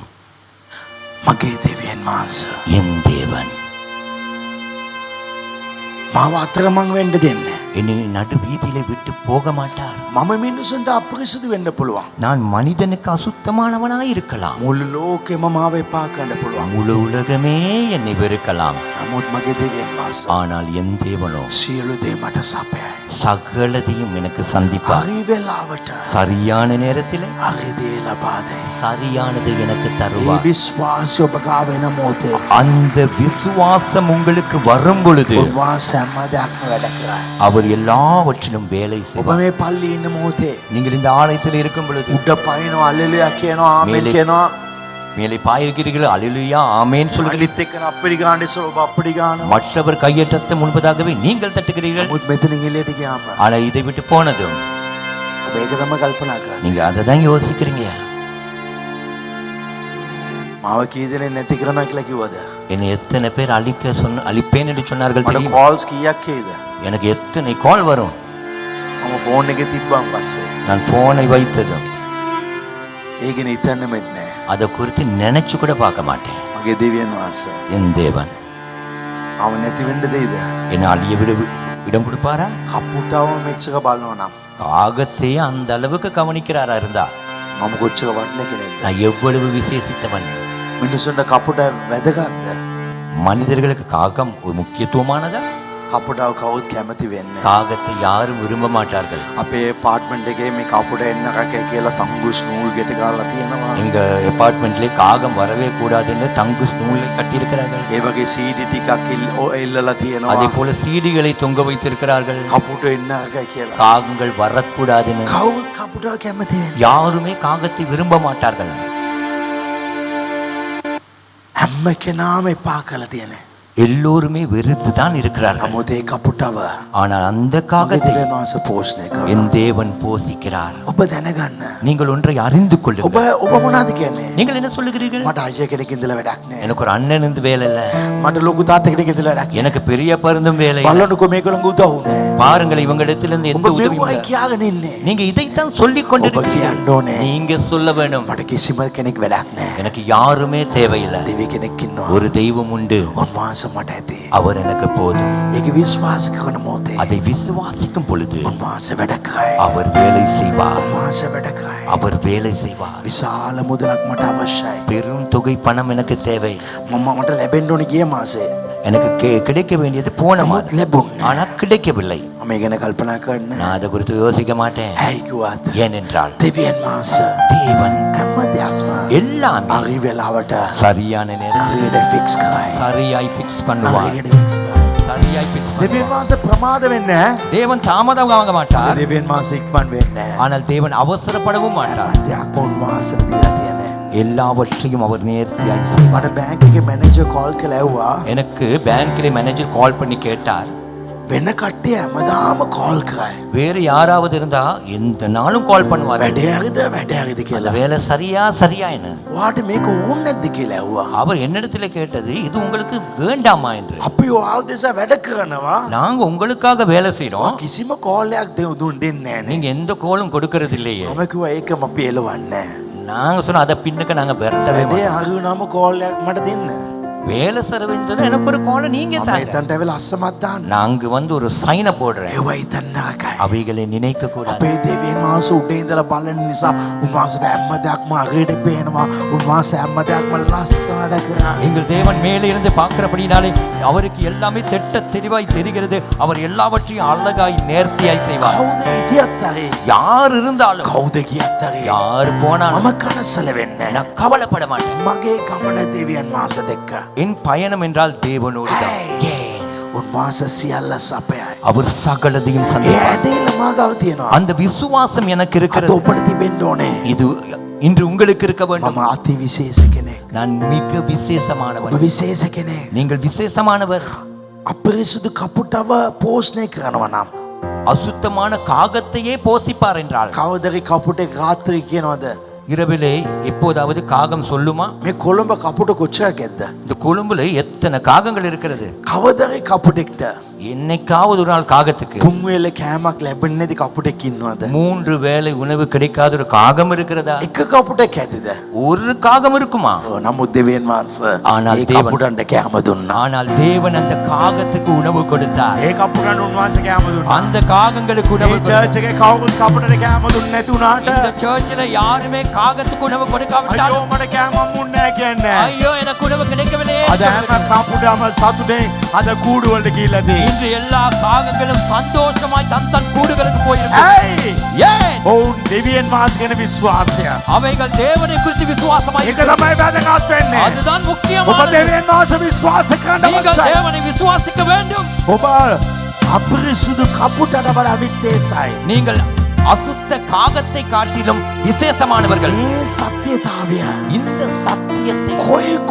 මගේ දෙවියන් වහන්සේ என் தேவன் මාව අතරමං වෙන්න දෙන්නේ. என்னை நடு வீதியிலே விட்டு போக மாட்டார். මම මිනිසුන්ට අපිරිසිදු වෙන්න පුළුවන්. நான் மனிதனுக்கு அசுத்தமானவனாய் இருக்கலாம். මුළු ලෝකෙම මාව එපා කරන්න පුළුවන්. முழு உலகமே என்னை வெறுக்கலாம். නමුත් මගේ දෙවියන් වහන්සේ ஆனால் என் தேவனோ සියලු දේ මට සපයයි. சகலதையும் எனக்கு சந்திப்பார். හරි වෙලාවට சரியான நேரத்திலே හරි දේ ලබා දෙයි. சரியானதை எனக்கு ඒ தருவார். විශ්වාසය ඔබ ගාව එන මොහොතේ அந்த விசுவாசம் உங்களுக்கு வரும் பொழுது උන්වහන්සේ හැම දෙයක්ම වැඩ කරයි. அவர் எல்லாவற்றிலும் வேலை ඔබ செய்வார். මේ පල්ලි ඉන්න මොහොතේ நீங்கள் இந்த ஆலயத்தில் இருக்கும் பொழுது උඩ පයින්නවා அல்லேලුයා කියනවා ආමෙන් மேலே- කියනවා. மேலே பாயிருக்கிறீர்கள், அல்லேலூயா ஆமென் சொல்கிறீர்கள். අනිත් එක්කන අපිරි ගාන්න ඉස්සර ඔබ අපිරි ගානවා. மற்றவர் கையெட்டத்தை முன்பதாகவே நீங்கள் தட்டுகிறீர்கள். නමුත් මෙතනින් එළියට ගියාම ஆனா இதை விட்டு போனதும் ඔබ ඒක තමයි කල්පනා කරන්නේ. நீங்க அதை தான் யோசிக்கிறீங்க. මාව කී දෙනෙක් නැති කරනවා කියලා කිව්වද? என்னை எத்தனை பேர் அழிப்பேன் என்று சொன்னார்கள் මට தெரியுமா? කෝල්ස් කීයක් එයිද? எனக்கு எத்தனை கால் வரும். මම ෆෝන් එකේ තිබ්බන් පස්සේ நான் போனை வைத்ததும் ඒක නේ හිතන්නෙමත් නෑ. அதை குறித்து நினைச்சு கூட பார்க்க மாட்டேன். මගේ දෙවියන් වහන්සේ என் தேவன் ආව නැති වෙන්න දෙයිද? என்னை அழிய இடம் கொடுப்பாரா? කපුටව මෙච්චර බලනවා නම් காகத்தையே அந்த அளவுக்கு கவனிக்கிறாரா இருந்தா මම කොච්චර වටින කෙනෙක්ද? நான் எவ்வளவு விசேஷித்தவன். මිනිසුන්ට කපුට වැදගත්ද? மனிதர்களுக்கு காகம் ஒரு முக்கியத்துவமானதா? කපුටව කවුත් කැමති වෙන්නේ. காகத்தை யாரும் விரும்ப மாட்டார்கள். අපේ ඇපාර්ට්මන්ට් එකේ මේ කපුට එන්න එකයි කියලා තංගුස් නූල් ගෙට ගාලා තියෙනවා. எங்க அபார்ட்மெண்ட்ல காகம் வரவே கூடாதுன்னு தங்குஸ் நூலை கட்டியிருக்கிறார்கள். ඒ වගේ CD ටිකක් එල්ලලා තියෙනවා. அதே போல சீடிகளை தொங்க வைத்திருக்கிறார்கள். කපුට එන්න එකයි කියලා. காகங்கள் வரக்கூடாதுன்னு. කවුත් කපුටව කැමති වෙන්නේ. யாருமே காகத்தை விரும்ப மாட்டார்கள். හැම කෙනාම එපා කරලා තියෙනවා. எல்லோருமே வெறுத்து தான் இருக்கிறார்கள். නමුත් ඒ කපුටව ஆனால் அந்த காகத்தை දෙවියන් වහන්සේ පෝෂණය කරනවා. என் தேவன் போஷிக்கிறார். ඔබ දැනගන්න. நீங்கள் ஒன்றை அறிந்து ඔබ கொள்ளுங்கள். ඔබ මොනවද කියන්නේ? நீங்கள் என்ன சொல்லுகிறீர்கள்? මට අයියා කෙනෙක් ඉඳලා වැඩක් නෑ. எனக்கு ஒரு அண்ணன் இருந்து வேலை இல்ல, මට ලොකු තාත්තා කෙනෙක් ඉඳලා වැඩක් නෑ. எனக்கு பெரிய பருந்தும் வேலை இல்ல. බලන්නකෝ මේගොල්ලෝ උදව් නෑ. பாருங்கள் இவங்களிடத்திலிருந்து எந்த ඔබ உதவியும் මෙව්වයි இல்ல. කියාගෙන ඉන්නේ. நீங்க இதைத்தான் சொல்லிக் ඔබ கொண்டிருக்கிறீர்கள். කියන්න ඕනේ. நீங்க சொல்ல வேணும், මට කිසිම කෙනෙක් වැඩක් නෑ. எனக்கு யாருமே தேவையில்லை, දෙවි කෙනෙක් ඉන්නවා. ஒரு தெய்வம் உண்டு, උන්වහන්සේ මට ඇති. அவர் எனக்கு போதும். ඒක විශ්වාස කරන මොහොතේ அதை விசுவாசிக்கும் பொழுது උන්වහන්සේ වැඩ කරයි. அவர் வேலை செய்வார். උන්වහන්සේ වැඩ කරයි. அவர் வேலை செய்வார். විශාල මුදලක් මට අවශ්‍යයි. பெரும் தொகை பணம் எனக்கு தேவை. මට ලැබෙන්න ඕනේ ගිය මාසේ. எனக்கு கிடைக்க வேண்டியது போன නමුත් மாதம், ලැබුණේ. ஆனா கிடைக்கவில்லை. මම ඒ ගැන කල්පනා කරන්නේ. நான் அதை குறித்து யோசிக்க மாட்டேன். ඇයි කිව්වත් ஏனென்றால் දෙවියන් වහන්සේ தேவன் හැම දෙයක්ම எல்லாமே හරි වෙලාවට சரியான நேரத்தில் හරියට ෆික්ස් කරයි. சரியாய் ஃபிக்ஸ் பண்ணுவார். හරියට ෆික්ස් කරයි. சரியாய் ஃபிக்ஸ் දෙවියන් பண்ணுவார். වහන්සේ ප්‍රමාද වෙන්නේ නැහැ. தேவன் தாமதம் ஆக மாட்டார், දෙවියන් වහන්සේ ඉක්මන් වෙන්නේ නැහැ. ஆனால் தேவன் அவசரப்படவும் மாட்டார். හැම දෙයක්ම උන්වහන්සේට දීලා තියෙනවා. எல்லாவற்றையும் அவர் நேர்த்தியாய் செய்வார். මට බැංක් එකේ මැනේජර් කෝල් කළා ඇහුවා எனக்கு பேங்க்ல மேனேஜர் கால் பண்ணி கேட்டார், වෙන කට්ටිය හැමදාම කෝල් කරයි. வேறு யாராவது இருந்தா எந்த நாளும் கால் பண்ணுவார். වැඩේ හරිද அந்த කියලා. வேலை சரியா என்ன? ඔයාට මේක ඕනේ නැද්ද කියලා ඇහුවා. அவர் என்னிடத்துல கேட்டது, இது உங்களுக்கு வேண்டாமா என்று. අපි ඔයාව දෙසා වැඩ කරනවා. நாங்க உங்களுக்காக வேலை செய்றோம், කිසිම කෝල් එකක් දුන් දෙන්නේ නැහැ නේ. நீங்க எந்த கோலும் கொடுக்கறது இல்லையே. මම කිව්වා ඒකම අපි එලවන්නේ නැහැ. நாங்க சொன்ன அதை பின்னுக்கு நாங்க விரட்டவே වැඩේ மாட்டோம். හරි වුණාම කෝල් එකක් මට දෙන්න. வேலை செலவுன்றது எனக்கு ஒரு கோலை நீங்க මම தாங்க. එතනට ඇවිල්ලා අස්සමත් දාන්න. நாங்க வந்து ஒரு சைனை போடுறேன். ඒවා හිතන්න නරකයි. அவைகளை நினைக்க கூடாது. අපේ දෙවියන් වහන්සේ උඩ ඉඳලා බලන නිසා උන්වහන්සේට හැම දෙයක්ම අගට පේනවා. උන්වහන්සේ හැම දෙයක්ම ලස්සනට කරා. எங்கள் தேவன் மேலே இருந்து பார்க்கிறபடினாலே அவருக்கு எல்லாமே திட்ட தெளிவாய் தெரிகிறது. அவர் எல்லாவற்றையும் அழகாய் நேர்த்தியாய் செய்வார். කවුද හිටියත් හරි. யார் இருந்தாலும், කවුද ගියත් හරි. யார் போனாலும் මම කනස්සල වෙන්නේ නැහැ. நான் கவலைப்பட மாட்டேன். මගේ ගමන දෙවියන් වහන්සේ දැක්ක. என் பயணம் என்றால் தேவனோடு தான். උන්වහන්සේ සියල්ල සපයයි. அவர் சகலதையும் ඒ சந்திப்பார். ඇදහිල්ල මා ගාව තියෙනවා. அந்த விசுவாசம் எனக்கு අද இருக்கிறது. ඔබට තිබෙන්න ඕනේ. இது இன்று உங்களுக்கு இருக்க வேண்டும். මම අති විශේෂ කෙනෙක්. நான் மிக ඔබ விசேஷமானவர். විශේෂ කෙනෙක්. நீங்கள் விசேஷமானவர். අපිරිසුදු කපුටව පෝෂණය කරනවා නම් அசுத்தமான காகத்தையே போசிப்பார் என்றால் කවදරි කපුටෙක් රාත්‍රී කියනවද இரவிலே எப்போதாவது காகம் சொல்லுமா? මේ කොළඹ කපුට කොච්චරක් ඇද්ද? இந்த கொழும்புல எத்தனை காகங்கள் இருக்கிறது? කවදරි කපුටෙක්ට என்னைக்காவது ஒரு நாள் காகத்துக்கு තුන් වේල කෑමක් ලැබෙන්නේ නැති කපුටෙක් ඉන්නවද? 3 வேளை உணவு கிடைக்காத ஒரு காகம் இருக்கிறதா? එක කපුටෙක් ඇතිද? ஒரு காகம் இருக்குமா? නමුත් දෙවියන් වහන්සේ ஆனால் ඒ தேவன் කපුටන්ට කෑම දුන්නා. ஆனால் தேவன் அந்த காகத்துக்கு உணவு கொடுத்தார். ඒ කපුටන් උන්වහන්සේ කෑම දුන්නා. அந்த காகங்களுக்கு உணவு මේ கொடுத்தார். චර්ච් එකේ කවුරුත් කපුටට කෑම දුන්නේ නැති උනාට இந்த சர்ச்சில் யாருமே காகத்துக்கு உணவு கொடுக்காவிட்டால் අයියෝ මට කෑම හම්බුන්නේ නැහැ කියන්නේ. ஐயோ எனக்கு உணவு கிடைக்கவில்லையே. අද හැම කපුටම සතුටෙන් අද කූඩු වලට ගිහිල්ලාදී. இன்று எல்லா காகங்களும் சந்தோஷமாய் தன் கூடுகளுக்கு போயிருக்கு. ඇයි? ஏன்? ඔවුන් දෙවියන් වහන්සේ ගැන විශ්වාසය. அவைகள் தேவனை குறித்து விசுவாசமாய் ඒක තමයි වැදගත් වෙන්නේ. அதுதான் ඔබ முக்கியமானது. දෙවියන් වහන්සේ විශ්වාස කරන්න நீங்கள் අවශ්‍යයි. தேவனை விசுவாசிக்க வேண்டும். ඔබ අපිරිසුදු කපුටට වඩා විශේෂයි. நீங்கள் அசுத்த காகத்தை காட்டிலும் விசேஷமானவர்கள். මේ සත්‍යතාවය இந்த சத்தியத்தை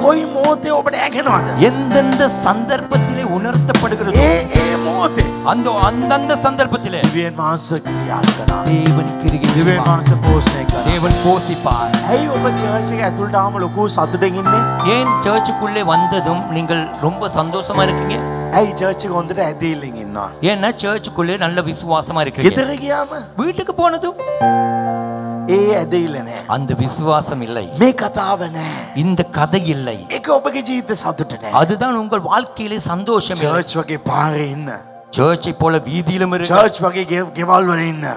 කොයි මොහොතේ ඔබට ඇගෙනවද? எந்தெந்த சந்தர்ப்பத்திலே உணர்த்தப்படுகிறது ඒ මොහොතේ அந்த அந்தந்த சந்தர்ப்பத்திலே දෙවියන් වහන්සේ ක්‍රියා කරනවා. தேவன் கிரியை දෙවියන් செய்வார். වහන්සේ පෝෂණය කරනවා. தேவன் போஷிப்பார். ඇයි ඔබ චර්ච් එක ඇතුළට ආවම ලොකු සතුටින් ඉන්නේ? ஏன் சர்ச்சுக்குள்ளே வந்ததும் நீங்கள் ரொம்ப சந்தோஷமா இருக்கீங்க? ඇයි චර්ච් එක හොඳට ඇදහිල්ලෙන් ඉන්නවා? ஏன்னா சர்ச்சுக்குள்ளே நல்ல விசுவாசமா இருக்கீங்க. ගෙදර ගියාම வீட்டுக்கு போனதும் ඒ ඇදහිල්ල නැහැ. அந்த விசுவாசம் இல்லை. මේ කතාව නැහැ. இந்த கதை இல்லை. ඒක ඔබගේ ජීවිත සතුට නැහැ. அதுதான் உங்கள் வாழ்க்கையிலே சந்தோஷம் இல்லை. චර්ච් වගේ පාරේ ඉන්න. சர்ச்சை போல வீதியிலும் இருங்க. චර්ච් වගේ ගෙවල් වල ඉන්න.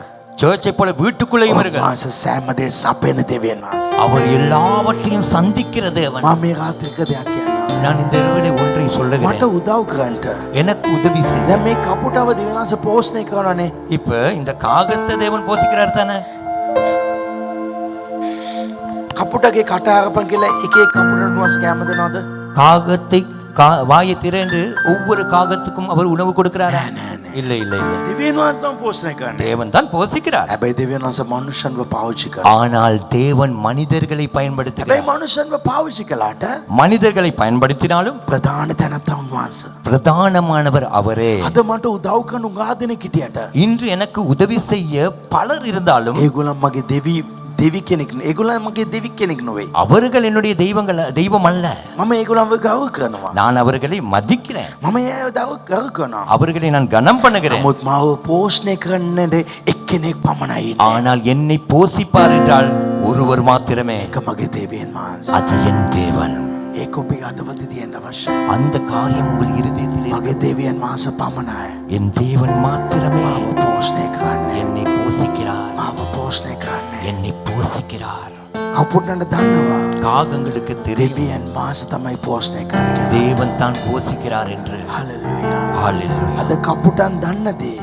சர்ச்சை போல வீட்டுக்குள்ளேயும் இருங்க. වහන්සේ සෑම දේ සපයන දෙවියන් වහන්සේ. அவர் எல்லாவற்றையும் சந்திக்கிற தேவன். මම මේ රාත්‍රී එක දෙයක් කියනවා. நான் இந்த இரவிலே ஒன்றை මට சொல்லுகிறேன். උදව් කරන්න. எனக்கு உதவி செய். දැන් මේ කපුටව දෙවියන් වහන්සේ පෝෂණය කරනවානේ. இப்ப இந்த காகத்தை தேவன் போஷிக்கிறார் தானே? කපුටගේ කට අරපන් කියලා එක එක කපුටට වහන්සේ කැම දෙනවද? காகத்தை வாயை திறந்து ஒவ்வொரு காகத்துக்கும் அவர் உணவு கொடுக்கிறாரா? இல்லை இல்லை இல்லை. දෙවියන් වහන්සේ තමයි පෝෂණය කරන්නේ. தேவன் தான் போஷிக்கிறார். හැබැයි දෙවියන් වහන්සේ මනුෂ්‍යන්ව පාවිච්චි කරනවා. ஆனால் தேவன் மனிதர்களை හැබැයි பயன்படுத்துகிறார். මනුෂ්‍යන්ව පාවිච්චි කළාට மனிதர்களை பயன்படுத்தினாலும் ප්‍රධාන තැනත්තා උන්වහන්සේ. பிரதானமானவர் அவரே. අද මට උදව් කරන උගා දෙනෙක් හිටියට இன்று எனக்கு உதவி செய்ய பலர் இருந்தாலும் ඒගොල්ලන් මගේ දෙවි කෙනෙක් නෙවෙයි. ඒගොල්ලන් මගේ දෙවි කෙනෙක් නෙවෙයි. அவர்கள் என்னுடைய தெய்வம் அல்ல. මම ඒගොල්ලන්ව ගෞරව කරනවා. நான் அவர்களை மதிக்கிறேன். මම ඒව ගෞරව කරනවා. அவர்களை நான் கனம் பண்ணுகிறேன். නමුත් මාව පෝෂණය කරන්නට එක්කෙනෙක් පමණයි ඉන්නේ. ஆனால் என்னை போஷிப்பார் என்றால் ஒருவர் மாத்திரமே. ඒක මගේ දෙවියන් වහන්සේ. அது என் தேவன். ඒක ඔබේ අතවත තියෙන්න අවශ්‍යයි. அந்த காரியம் உங்கள் இருதயத்திலே මගේ දෙවියන් වහන්සේ පමණයි என் தேவன் மாத்திரமே මාව පෝෂණය කරන්නේ. என்னை போஷிக்கிறார். මාව පෝෂණය කරන්නේ. என்னை போஷிக்கிறார். කපුටන්ට දන්නවා காகங்களுக்கு தெரியும் දෙවියන් වහන්සේ තමයි පෝෂණය කරන්නේ. தேவன் தான் போஷிக்கிறார் என்று. හලෙලූයා. ஹalleluya. අද කපුටන් දන්න දේ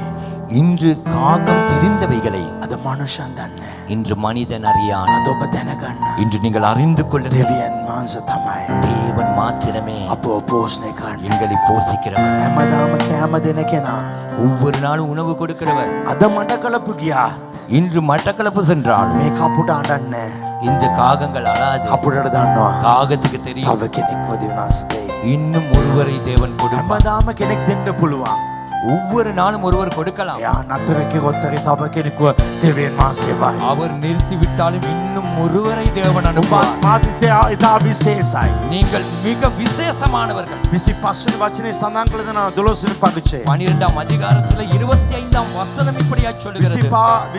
இன்று காகம் தெரிந்தவைகளை අද මනුෂ්‍යයන් දන්නේ. இன்று மனிதன் அறியான். අද ඔබ දැනගන්න. இன்று நீங்கள் அறிந்து கொள்ள දෙවියන් වහන්සේ තමයි தேவன் மாத்திரமே අපව පෝෂණය කරන්නේ. எங்களை போஷிக்கிறவர். හැමදාම කෑම දෙන කෙනා. ஒவ்வொரு நாளும் உணவு கொடுக்கிறவர். අද මට කලපු ගියා. இன்று மட்டக்களப்பு சென்றால் මේ කපුට අඬන්නේ. இந்த காகங்கள் அழாது. කපුටට දන්නවා. காகத்துக்கு தெரியும் තව කෙනෙක්ව දෙවියන් වහන්සේ දෙයි. இன்னும் ஒருவரை தேவன் கொடுப்பார். හැමදාම කෙනෙක් දෙන්න පුළුවන්. ஒவ்வொரு நாளும் ஒருவர் கொடுக்கலாம். එයා නතර කිව්වොත් තව කෙනෙක්ව දෙවියන් වහන්සේ වයි. அவர் நிறுத்தி விட்டாலும் இன்னும் ஒருவரை தேவன் அனுப்புவார். මාදිතය ඉතා විශේෂයි. நீங்கள் மிக விசேஷமானவர்கள். 25 වෙනි වචනේ සඳහන් කළ දෙනවා 12 වෙනි පරිච්ඡේදය. 12ஆம் அதிகாரத்துல 25ஆம் வசனம் இப்படியா சொல்லுகிறது.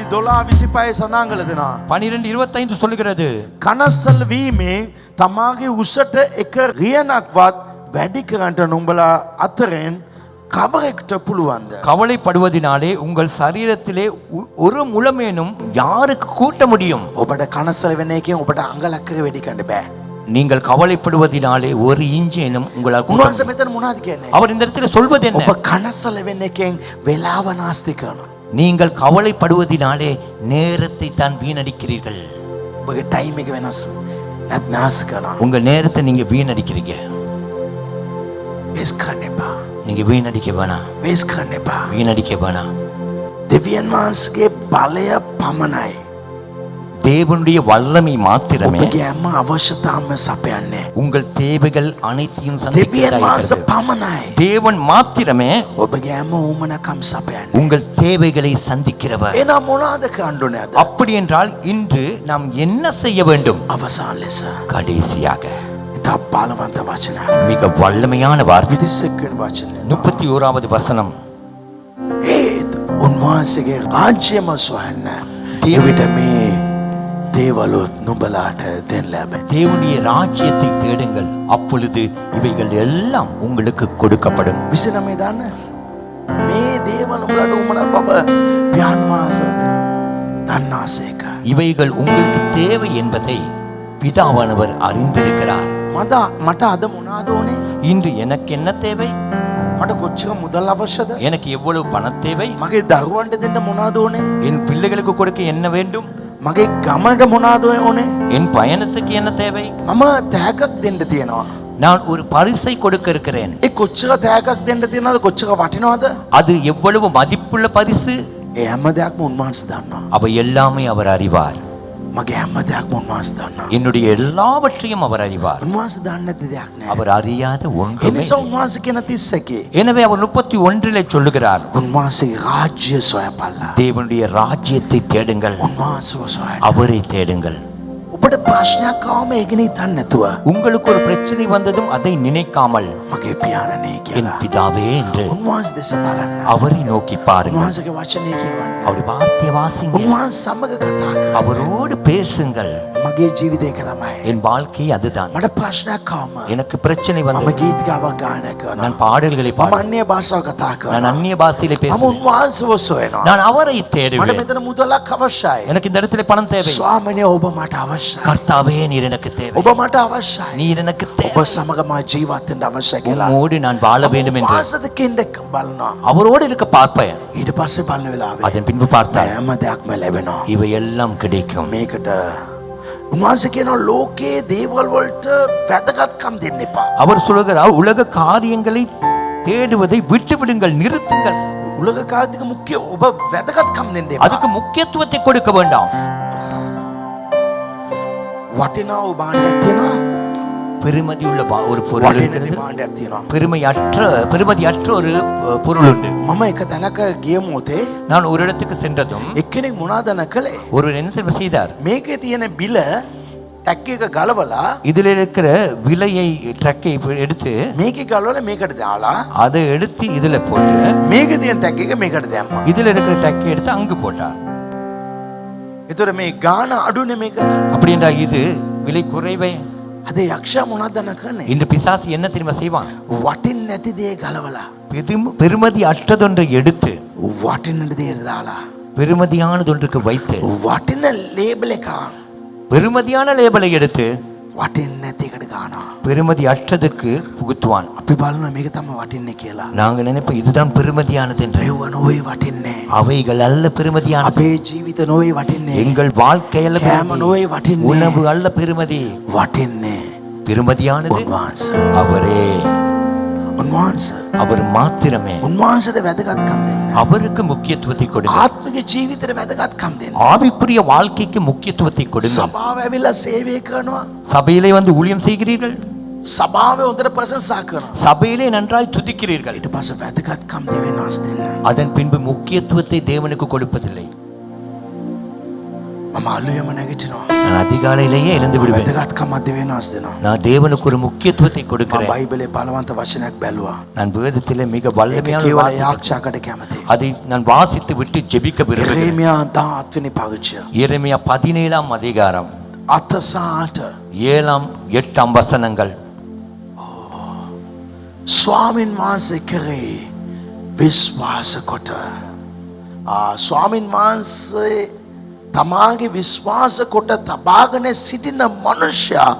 25 සඳහන් කළ දෙනවා. 12:25 சொல்லுகிறது. කනස්සල් වීමේ තමාගේ උසට එක රියනක්වත් වැඩි කරන්ට නුඹලා අතරින් කවරෙක්ට පුළුවන්ද? கவலைப்படுவதினாலே உங்கள் சரீரத்திலே ஒரு முழமேனும் யாருக்கு கூட்ட முடியும்? ඔබට කනස්සල් වෙන එකෙන් ඔබට අඟලක් කර වැඩි කරන්න බෑ. நீங்கள் கவலைப்படுவதினாலே ஒரு இன்ச்சேனும் உங்களால் கூட்ட උන්වහන්සේ முடியும். මෙතන මොනවද කියන්නේ? அவர் இந்த இடத்துல சொல்வது என்ன? ඔබ කනස්සල් වෙන එකෙන් වෙලාව නාස්ති කරනවා. நீங்கள் கவலைப்படுவதினாலே நேரத்தை தான் வீணடிக்கிறீர்கள். ඔබගේ ටයිම් එක වෙනස් නැත් නාස් කරනවා. உங்க நேரத்தை நீங்க வீணடிக்கிறீங்க. වෙස් කරන්න එපා. நீங்க வீணடிக்க வேணாம். වෙස් කරන්න එපා. வீணடிக்க வேணாம். දෙවියන් වහන්සේගේ බලය පමණයි தேவனுடைய வல்லமை மாத்திரமே ඔබගේ හැම අවශ්‍යතාවම සපයන්නේ. உங்கள் தேவைகள் அனைத்தையும் දෙවියන් වහන්සේ சந்திக்கிறது. පමණයි தேவன் மாத்திரமே ඔබගේ හැම උමනකම් සපයන්නේ. உங்கள் தேவைகளை சந்திக்கிறவர். එහෙනම් මොනවාද කරන්න ඕනේ අද? அப்படி என்றால் இன்று நாம் என்ன செய்ய வேண்டும்? අවසාන ලෙස கடைசியாக ඉතා බලවන්ත වචන. மிக வல்லமையான வார்த்தை 21 වෙනි වචනේ. 31வது வசனம். ඒත් උන්වහන්සේගේ රාජ්‍යම සොයන්න. එවිට මේ දේවලුත් නුඹලාට දෙන්න ලැබෙයි. தேவனுடைய ராஜ்யத்தை தேடுங்கள், அப்பொழுது இவைகள் எல்லாம் உங்களுக்கு கொடுக்கப்படும். 29 දන්න මේ දේවල් නුඹලාට උමන බව පියාණන් වහන්සේ දන්නාසේක. இவைகள் உங்களுக்கு தேவை என்பதை பிதாவானவர் அறிந்திருக்கிறார். මට අද මොනවාද ඕනේ? இன்று எனக்கு என்ன தேவை? මට කොච්චර මුදල් අවශ්‍යද? எனக்கு எவ்வளவு பணம் தேவை? මගේ දරුවන්ට දෙන්න මොනවාද ඕනේ? என் பிள்ளைகளுக்கு கொடுக்க என்ன வேண்டும்? මගේ ගමනට මොනවාද ඕනේ? என் பயணத்துக்கு என்ன தேவை? මම තෑග්ගක් දෙන්න තියෙනවා. நான் ஒரு பரிசை கொடுக்க இருக்கிறேன். ඒ කොච්චර තෑග්ගක් දෙන්න තියෙනවද? කොච්චර වටිනවද? அது எவ்வளவு மதிப்புள்ள பரிசு? ඒ හැම දෙයක්ම උන්වහන්සේ දන්නවා. அவை எல்லாமே அவர் அறிவார். මගේ හැම දෙයක්ම උන්වහන්සේ දන්නවා. என்னுடைய எல்லாவற்றையும் அவர் அறிவார். උන්වහන්සේ දන්නේ නැති දෙයක් නෑ. அவர் அறியாத ඒ ஒன்றுமே. නිසා උන්වහන්සේ කියන 31 எனவே அவர் 31 சொல்லுகிறார், උන්වහන්සේ රාජ්‍ය සොයපල්ලා. தேவனுடைய ராஜ்யத்தை தேடுங்கள், උන්වහන්සේව සොයන්න. அவரை தேடுங்கள். ඔබට ප්‍රශ්නයක් ආවම ඒක නිතන් නැතුව உங்களுக்கு ஒரு பிரச்சனை வந்ததும் அதை நினைக்காமல் මගේ පියාණනේ என் කියලා பிதாவே என்று උන්වහන්සේ දෙස බලන්න. அவரை நோக்கி பாருங்கள். උන්වහන්සේගේ වචනේ කියවන්න. அவருடைய வார்த்தையை வாசிங்க, උන්වහන්සේ සමග කතා කරන්න. அவரோடு பேசுங்கள். මගේ ජීවිතේ ඒක තමයි. என் வாழ்க்கை அதுதான். මට ප්‍රශ්නයක් ආවම எனக்கு பிரச்சனை මම வந்து ගීතිකාවක් ගායනා කරනවා. நான் பாடல்களை මම பாடுவேன், අන්‍ය භාෂාව කතා நான் කරනවා. அந்நிய பாஷையில මම பேசுவேன், උන්වහන්සේව සොයනවා. நான் அவரை මට தேடுவேன். මෙතන මුදලක් අවශ්‍යයි. எனக்கு இந்த இடத்துல பணம் தேவை. ස්වාමිනේ ඔබ මට අවශ්‍යයි. கர்த்தாவே நீர் எனக்கு தேவை, ඔබ මට අවශ්‍යයි. நீர் எனக்கு ඔබ தேவை, සමග මා ජීවත් වෙන්න අවශ්‍යයි කියලා. உம்மோடு நான் வாழ வேண்டும் என்று උන්වහන්සේ දෙකින්ද බලනවා. அவரோடு இருக்க பார்ப்பேன். ඊට පස්සේ බලන වෙලාවේ அதன் பின்பு பார்த்தால் හැම දෙයක්ම ලැබෙනවා. இவை எல்லாம் கிடைக்கும். මේකට උන්වහන්සේ කියනවා ලෝකයේ දේවල් වලට වැදගත්කම් දෙන්න එපා. அவர் சொல்லுகிறார், உலக காரியங்களை தேடுவதை விட்டு விடுங்கள், நிறுத்துங்கள். උලක කාර්තික මුඛ්‍ය ඔබ වැදගත්කම් දෙන්න එපා. அதுக்கு முக்கியத்துவத்தை கொடுக்க வேண்டாம். වටිනා වූ භාණ්ඩයක් තියෙනවා. பெருமதியுள்ள ஒரு பொருள் වටින இருக்கிறது, භාණ්ඩයක් තියෙනවා. பெருமதியற்ற ஒரு பொருள் உண்டு. මම එක තැනක ගිය මොහොතේ நான் ஒரு இடத்துக்கு சென்றதும் එක්කෙනෙක් මොනවද කළේ? ஒரு என்ன செய்தார், මේකේ තියෙන බිල ටැක් එක ගලවලා இதில் இருக்கிற விலையை ட்ரக்கை எடுத்து මේකේ ගලවලා මේකට දාලා அதை எடுத்து இதுல போட்டு මේකේ තියෙන ටැක් එක මේකට දැම්මා. இதுல இருக்கிற ட்ரக்கை எடுத்து அங்கு போட்டார். ඒතර මේ ගාන අඩුනේ මේක. அப்படி என்றால் இது விலை குறைவே. අද යක්ෂයා මොනවද කරන්නේ? இன்று பிசாசு என்ன தெரியுமா செய்வான்? වටින් නැති දේ ගලවලා பெருமதி அற்றதொன்றை எடுத்து වටින දේ දාලා பெருமதியானதொன்றுக்கு வைத்து වටින ලේබල් එක பெருமதியான லேபலை எடுத்து වටින් නැති එකට ගන්නවා. பெருமதி அற்றதுக்கு புகுத்துவான். අපි බලනවා මේක තමයි වටින්නේ කියලා. நாங்க நினைப்போம் இதுதான் பெருமதியானது என்று. මේව නොවේ වටින්නේ. அவைகள் அல்ல பெருமதியானது. අපේ ජීවිත නොවේ වටින්නේ. எங்கள் வாழ்க்கை அல்ல කෑම பெருமதி. නොවේ වටින්නේ. உணவு அல்ல பெருமதி. වටින්නේ பெருமதியானது උන්වහන්සේ. அவரே, උන්වහන්සේ. அவர் மாத்திரமே. උන්වහන්සේට වැදගත්කම් දෙන්න. அவருக்கு முக்கியத்துவத்தை கொடுங்க. ආත්මික ජීවිතේට වැදගත්කම් දෙන්න. ஆவிக்குரிய வாழ்க்கைக்கு முக்கியத்துவத்தை கொடுங்க. සභාව ඇවිල්ලා சேவை කරනවා. சபையிலே வந்து ஊழியம் செய்கிறீர்கள், සභාවේ හොඳට ප්‍රශංසා කරනවා. சபையிலே நன்றாய் துதிக்கிறீர்கள். ඊට පස්සේ වැදගත්කම් දෙවෙනස් දෙන්න. அதன் பின்பு முக்கியத்துவத்தை தேவனுக்கு கொடுப்பதில்லை. මම අලුයම නැගිටිනවා. நான் அதிகாலையிலேயே எழுந்து விடுவேன். වැදගත්කම් දෙවෙනස් දෙනවා. நான் தேவனுக்கு ஒரு முக்கியத்துவத்தை මම கொடுக்கிறேன். බයිබලේ බලවන්ත වචනයක් බැලුවා. நான் வேதத்திலே மிக ඒක வல்லமையான කියවල வார்த்தை. යාක්ෂාකට කැමති. அதை நான் வாசித்து விட்டு ஜெபிக்க விரும்புகிறேன். එරේමියා 17 වෙනි පරිච්ඡේදය. எரேமியா 17ஆம் அதிகாரம் 8 7 8 வசனங்கள். ස්වාමින් වහන්සේ කරේ විශ්වාස කොට ස්වාමින් වහන්සේ තමාගේ විශ්වාස කොට තබාගෙන සිටින මනුෂ්‍යයා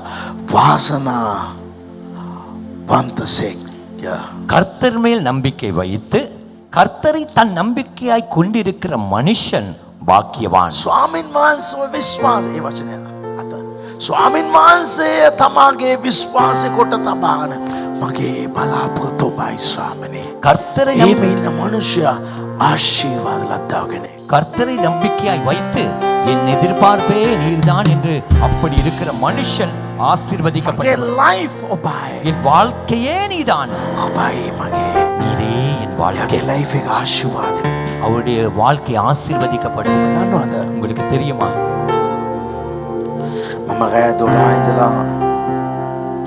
වාසනාවන්තසෙක්. கர்த்தர் மேல் நம்பிக்கை வைத்து கர்த்தரை தன் நம்பிக்கையாய் கொண்டிருக்கிற மனுஷன் பாக்கியவான். ස්වාමින් වහන්සේව විශ්වාස ඒ වචනය අත ස්වාමින් වහන්සේ තමාගේ විශ්වාසය කොට තබාගෙන මගේ බලාපොරොත්තු ඔබයි ස්වාමිනේ. கர்த்தரை එහෙම ඉන්න මනුෂ්‍යයා ආශිර්වාද ලබාගෙන கர்த்தரை நம்பிக்கையாய் வைத்து என் எதிர்பார்ப்பே நீர்தான் என்று அப்படி இருக்கிற மனுஷன் ஆசீர்வதிக்கப்பட்ட මගේ life ඔබයි. என் வாழ்க்கையே நீதான், ඔබයි මගේ. நீரே என் வாழ்க்கை. යාගේ life එක ආශිර්වාද. அவருடைய வாழ்க்கை ஆசீர்வதிக்கப்படும். දන්නවද? உங்களுக்கு தெரியுமா? මම රෑ 12 ඉඳලා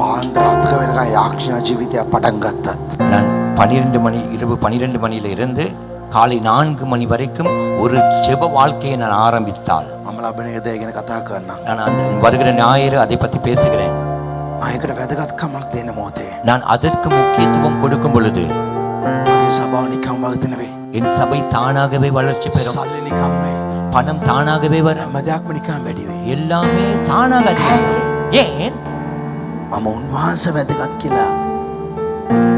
පාන්දර 4 වෙනකන් යාක්ෂණ ජීවිතයක් පටන් ගත්තත් நான் 12 மணி இரவு 12 மணியில இருந்து காலை 4 மணி வரைக்கும் ஒரு ஜெப வாழ்க்கையை நான் ஆரம்பித்தால் මම ලබන එක දේ ගැන කතා කරන්නම්. நான் அந்த வருகிற ஞாயிறு அதை பற்றி பேசுகிறேன். මයකට වැදගත්කමක් දෙන්න මොහොතේ. நான் அதற்கு முக்கியத்துவம் கொடுக்கும் பொழுது මගේ සභාව නිකම් වර්ධනය වේ. என் சபை தானாகவே வளர்ச்சி பெறும், සල්ලි නිකම් වේ. பணம் தானாகவே வரும், හැම දෙයක්ම නිකම් වැඩි වේ. எல்லாமே தானாக அதிகரிக்கும். ஏன்? මම උන්වහන්සේ වැදගත් කියලා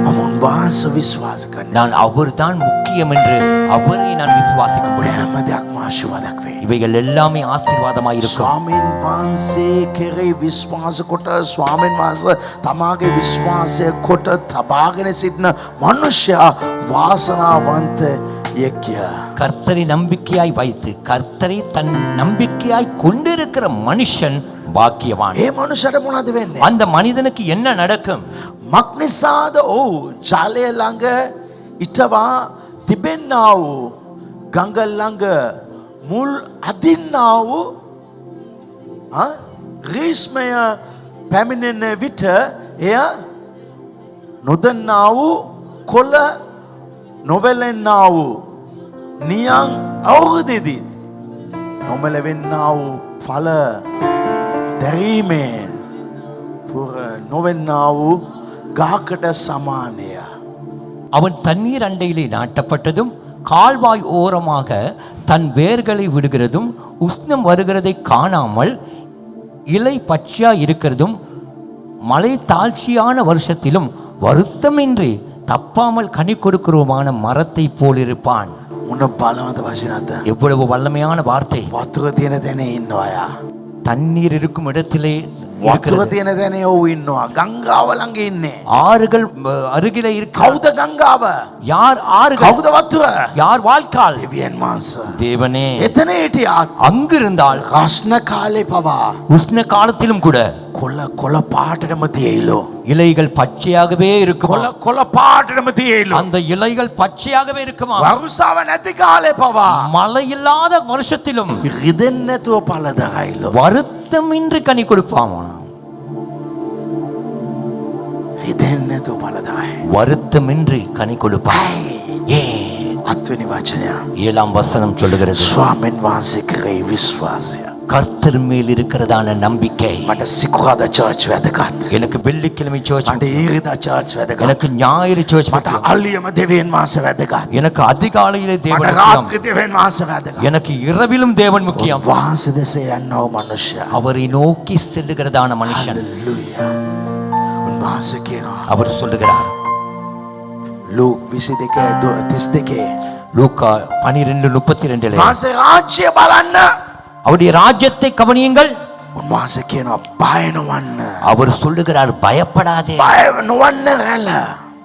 මම උන්වහන්සේ විශ්වාස කරනවා. நான் அவர்தான் முக்கியம் என்று அவரை நான் விசுவாசிக்கும் பொழுது හැම දෙයක්ම ආශිර්වාදයක් වේ. இவைகள் எல்லாமே ஆசீர்வாதமாய் இருக்கும். ස්වාමීන් වහන්සේ කෙරෙහි විශ්වාස කොට ස්වාමීන් වහන්සේ තමාගේ විශ්වාසය කොට තබාගෙන සිටින මනුෂ්‍යයා වාසනාවන්තයෙක්ය. கர்த்தரை நம்பிக்கையாய் வைத்து கர்த்தரை தன் நம்பிக்கையாய் கொண்டிருக்கிற மனுஷன் பாக்கியவான். ඒ මනුෂ්‍යට මොනවද වෙන්නේ? அந்த மனிதனுக்கு என்ன நடக்கும்? මක් නිසාද ඔව් ජලය ළඟ ඉටවා තිබෙන්නා වූ ගඟ ළඟ මුල් අදින්නා වූ ග්‍රීස්මය පැමිණෙන විට එය නොදන්නා වූ කොළ නොවැළෙන්නා වූ නියං අවුරුදෙදි නොමැලවෙන්නා වූ ඵල දැරීමෙන් පුර නොවෙන්නා වූ ගහකට සමානය. அவன் தண்ணீர் அண்டையிலே நாட்டப்பட்டதும் கால்வாய் ஓரமாக தன் வேர்களை விடுகிறதும் உஷ்ணம் வருகிறதை காணாமல் இலை பச்சையா இருக்கிறதும் மலை தாழ்ச்சியான வருஷத்திலும் வருத்தமின்றி தப்பாமல் கனி கொடுக்கிறோமான மரத்தை போலிருப்பான். මොන බලවන්ත වචනද? எவ்வளவு வல்லமையான வார்த்தை! වතුර තියෙන තැන ඉන්නවා. தண்ணீர் இருக்கும் இடத்திலே වතුර இருக்கிறது. තියෙන තැන ඔව් ඉන්නවා. ගංගාව ළඟ ඉන්නේ. ஆறுகள் அருகிலே இருக்க කවුද ගංගාව? யார் ஆறுகள்? කවුද වතුර? யார் வாழ்க்கால்? දෙවියන් වහන්සේ. தேவனே. එතන හිටියාත් அங்கிருந்தால் රස්න කාලේ පවා உஷ்ண காலத்திலும் கூட කොළ කොළ පාටටම තියෙයිලෝ. இலைகள் பச்சையாகவே இருக்கும். කොළ කොළ පාටටම තියෙයිලෝ. அந்த இலைகள் பச்சையாகவே இருக்குமா? වරුසාව නැති කාලේ පවා மழை இல்லாத வருஷத்திலும் රිදෙන්නේ නැතුව පළ දරයිලෝ. வருத்தமின்றி கனி கொடுப்பாமா? රිදෙන්නේ නැතුව පළ දරයි. வருத்தமின்றி கனி கொடுப்பான். ஏன்? 7 වෙනි වචනය. 7ஆம் வசனம் சொல்லுகிறது, ස්වාමීන් වහන්සේ කෙරෙහි විශ්වාසය. கர்த்தர் மேல் இருக்கிறதான நம்பிக்கை. මට සිකුරාදා චර්ච් වැදගත්. எனக்கு வெள்ளிக்கிழமை சர்ச், මට ඊරිදා චර්ච් වැදගත්. எனக்கு ஞாயிறு சர்ச், මට අල්ලියම දෙවියන් වහන්සේ වැදගත්. எனக்கு அதிகாலையிலே මට தேவன் முக்கியம், රාත්‍රී දෙවියන් වහන්සේ වැදගත්. எனக்கு இரவிலும் தேவன் முக்கியம். වහන්සේ දෙසේ යන්නව මනුෂ්‍යයා. அவரை நோக்கி செல்லுகிறதான மனுஷன். හලෙලූයා. උන්වහන්සේ කියනවා அவர் சொல்லுகிறார், ලූක් 22:32 லூக்கா 12:32 වහන්සේ රාජ්‍ය බලන්න. அவருடைய ராஜ்யத்தை கவனியுங்கள். උන්වහන්සේ කියනවා බය නොවන්න. அவர் சொல்லுகிறார், பயப்படாதே, බය නොවන්න රැළ.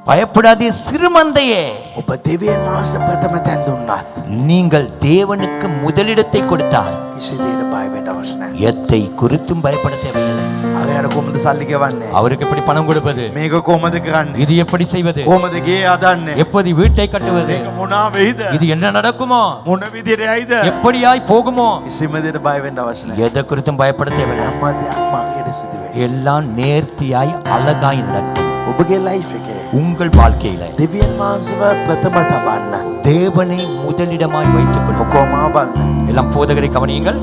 பயப்படாதே சிறுமந்தையே. ඔබ දෙවියන් වහන්සේ ප්‍රථම තැන් දුන්නත් நீங்கள் தேவனுக்கு முதலிடத்தை கொடுத்தார். කිසි දෙයකට බය වෙන්න අවශ්‍ය නැහැ. எத்தை குறித்தும் பயப்பட தேவையில்லை. අරයට කොහොමද සල්ලි ගෙවන්නේ? அவருக்கு எப்படி பணம் கொடுப்பது? මේක කොහොමද කරන්නේ? இது எப்படி செய்வது? කොහොමද ගේ හදන්නේ? எப்படி வீட்டை கட்டுவது? මේක මොනවා වෙයිද? இது என்ன நடக்குமோ? මොන විදියට යයිද? எப்படியாய் போகுமோ? කිසිම දෙයකට බය වෙන්න අවශ්‍ය නැහැ. எதை குறித்தும் பயப்பட தேவையில்லை. හැම දෙයක්ම හරියට සිදු වෙයි. எல்லாம் நேர்த்தியாய் அழகாய் நடக்கும். ඔබගේ ලයිෆ් එකේ உங்கள் வாழ்க்கையில දෙවියන් වහන්සේව ප්‍රථම තබන්න. தேவனை முதலிடமாய் வைத்துக் கொள்ளும். ඔකෝම බලන්න. எல்லாம் போதகரை கவனியுங்கள்.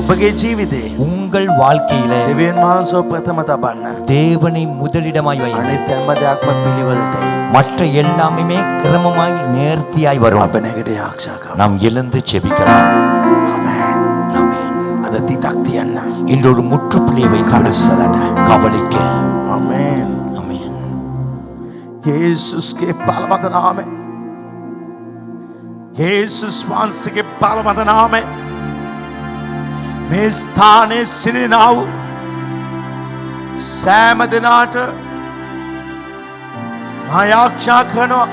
ඔබගේ ජීවිතේ உங்கள் வாழ்க்கையில දෙවියන් වහන්සේව ප්‍රථම තබන්න. தேவனை முதலிடமாய் வை. අනිත් හැම දෙයක්ම පිළිවෙලටයි. மற்ற எல்லாமே கிரமமாய் நேர்த்தியாய் வரும். අප නැගිට ආරක්ෂා කරමු. நாம் எழுந்து செபிக்கலாம். ආමේන්. ஆமென். අද තිතක් තියන්න. இன்று ஒரு முற்றுப்புள்ளியை வைத்து කනස්සලට. கவலைக்க. ආමේන්. ஆமென். යේසුස්ගේ බලවන්ත නාමයෙන්. යේසුස් වහන්සේගේ බලවන්ත නාමයෙන්. මේ ස්ථානයේ සිටිනා වූ සෑම දිනාට මා ආරක්ෂා කරනවා.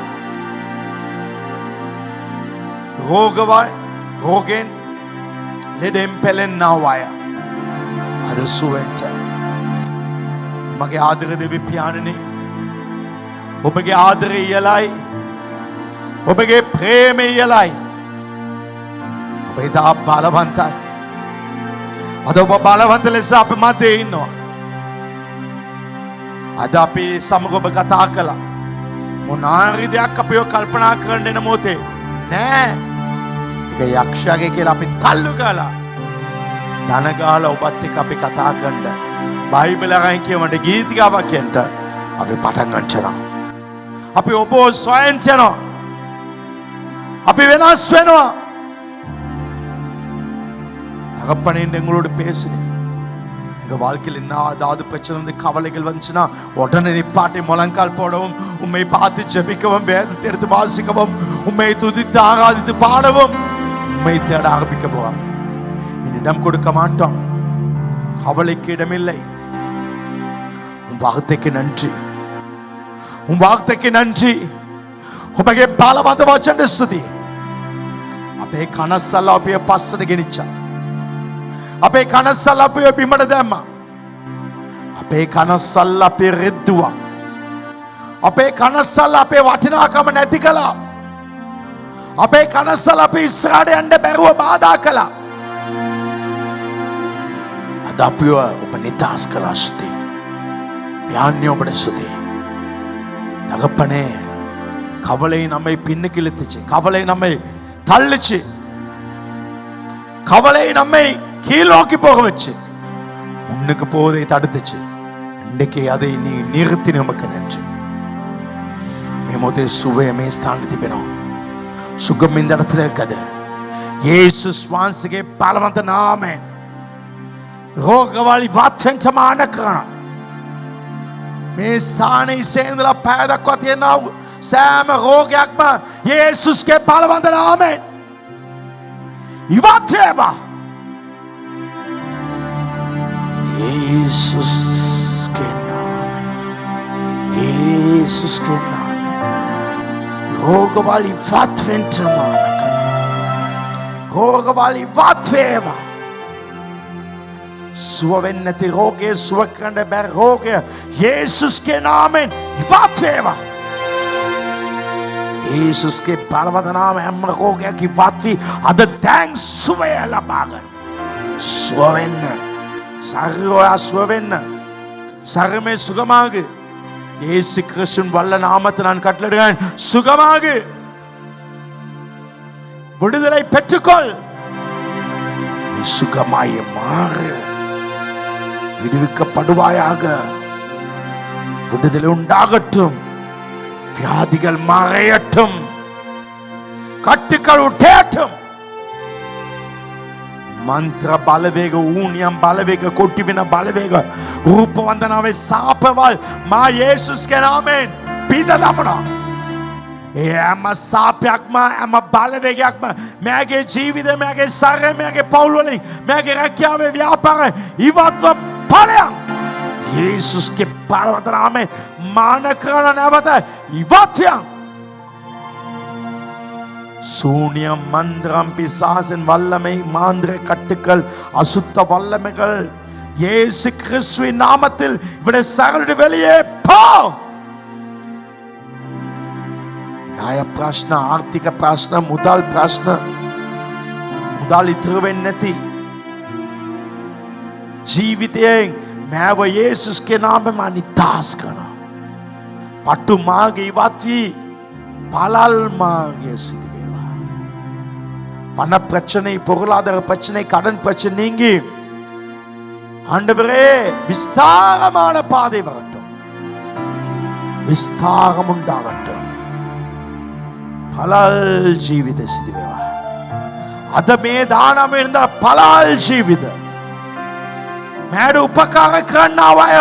රෝගෙන් ලෙඩෙන් පෙලෙන්නා අය අද සුවෙන්ට මගේ ආදර දෙවි පියාණනි ඔබගේ ආදරය ඉයලයි ඔබගේ ප්‍රේමය ඉයලයි ඔබ ඉතා බලවන්තයි අද ඔබ බලවන්ත ලෙස අප මැදේ ඉන්නවා අද අපි සමග ඔබ කතා කළා මොනාරි දෙයක් අපිව කල්පනා කරන්න එන මොහොතේ නෑ ඒක යක්ෂයාගේ කියලා අපි තල්ලු කළා දන ගහලා ඔබත් එක්ක අපි කතා කරන්න බයිබල් අරන් කියවන්න ගීතිකාවක් කියන්න අපි පටන් ගන්නවා අපි ඔබ සොයන් යනවා අපි වෙනස් වෙනවා தகப்பனே எங்களோடு பேசுங்க எங்க வாழ்க்கையில் என்ன ஏதாவது பிரச்சனை வந்து கவலைகள் வந்துச்சுன்னா உடனே நிப்பாட்டி முழங்கால் போடவும் உம்மை பார்த்து ஜெபிக்கவும் வேதத்தை எடுத்து வாசிக்கவும் உம்மை துதித்து ஆராதித்து பாடவும் உம்மை தேட ஆரம்பிக்க போவோம் இடம் கொடுக்க மாட்டோம் கவலைக்கு இடமில்லை உன் வார்த்தைக்கு நன்றி உன் வார்த்தைக்கு நன்றி ඔබගේ බලවන්ත වචන ස්තුති අපේ කනස්සල්ල අපේ පස්සට ගෙනිච්චා අපේ කනස්සල්ල අපේ බිමට දැම්මා අපේ කනස්සල්ල අපේ රෙද්දුවා අපේ කනස්සල්ල අපේ වටිනාකම නැති කළා අපේ කනස්සල්ල අපේ ඉස්සරහට යන්න බැරුව බාධා කළා අද අපිව ඔබ නිදහස් කළා ස්තුති පියාණන් ඔබට ස්තුති தகப்பனே கவலை நம்மை பின்னுக்கு இழுத்துச்சு கவலை நம்மை தள்ளுச்சு கவலை நம்மை கீழோக்கி போக வச்சு முன்னுக்கு போவதை தடுத்துச்சு இன்றைக்கு அதை நீ நிறுத்தி நமக்கு நன்றி மேமோதே சுவையமே ஸ்தானத்தி பெறும் சுகம் இந்த இடத்துல இருக்குது இயேசு ஸ்வான்சிகே பலவந்த நாமே ரோகவாளி வாத்வென்டமான காரணம் මේ ස්ථානයේ ඉසේඳලා පැය දක්වා තියෙන සෑම රෝගයක්ම යේසුස්ගේ බලවන්ත නාමයෙන් ඉවත් වේවා යේසුස්ගේ නාමයෙන් යේසුස්ගේ නාමයෙන් රෝගවල ඉවත් වෙන්න මාන කරනවා රෝගවල ඉවත් වේවා සුව වෙන්නේ නැති රෝගය සුව කරන්න බැරි රෝගය යේසුස්ගේ නාමයෙන් ඉවත් වේවා යේසුස්ගේ බලවන්ත නාමයෙන් හැම රෝගයක් ඉවත් වී අද දැන් සුවය ලබා ගන්න සුව වෙන්න සර්වය සුව වෙන්න சர்வமே சுகமாக இயேசு கிறிஸ்துவின் வல்ல நாமத்தை நான் கட்டளையிடுகிறேன் சுகமாக விடுதலை பெற்றுக்கொள் நீ சுகமாய் மாறு விடுவிக்கப்படுவாயாக விடுதலை உண்டாகட்டும் வியாதிகள் மறையட்டும் கட்டுக்கள் உடையட்டும் ಮಂತ್ರ ಬಲವೇಗ ಊಣ್ಯಂ ಬಲವೇಗ ಕೊಟ್ಟಿವಿನ ಬಲವೇಗ ರೂಪವಂದನಾವೆ ಸಾಪವಾಲ್ ಮಾ ಯೇಸುಸ್ಗೆ ನಾಮೇನ್ ಬಿದದಮನ එම සාපයක්ම එම බලවේගයක්ම මෑගේ ජීවිතය මෑගේ සරය මෑගේ පවුල් වලින් මෑගේ රැකියාවේ ව්‍යාපාරය ඉවත්ව ඵලයන් යේසුස්ගේ බලවන්ත නාමයෙන් මාන කරන නැවත ඉවත්යන් சூனியம் மந்திரம் பிசாசின் வல்லமை மாந்திர கட்டுக்கள் அசுத்த வல்லமைகள் இயேசு கிறிஸ்துவின் நாமத்தில் இவனை சகலட்டு வெளியே போ නාය ප්‍රශ්න ආර්ථික ප්‍රශ්න මුදල් ප්‍රශ්න මුදල් ඉතුරු වෙන්නේ නැති ජීවිතයෙන් මෑව යේසුස්ගේ නාමයෙන් නිදහස් කරනවා පටු මාර්ගය ඉවත් වී පළල් මාර්ගය සිදු பண பிரச்சனை பொருளாதார பிரச்சனை கடன் பிரச்சனை நீங்கி ஆண்டவரே விஸ்தாரமான பாதை வரட்டும் விஸ்தாரம் உண்டாகட்டும் பலால் ජීවිත සිදු වේවා අද මේ දානම ඉඳ පලාල් ජීවිත මෑඩ උපකාර කරන්නව අය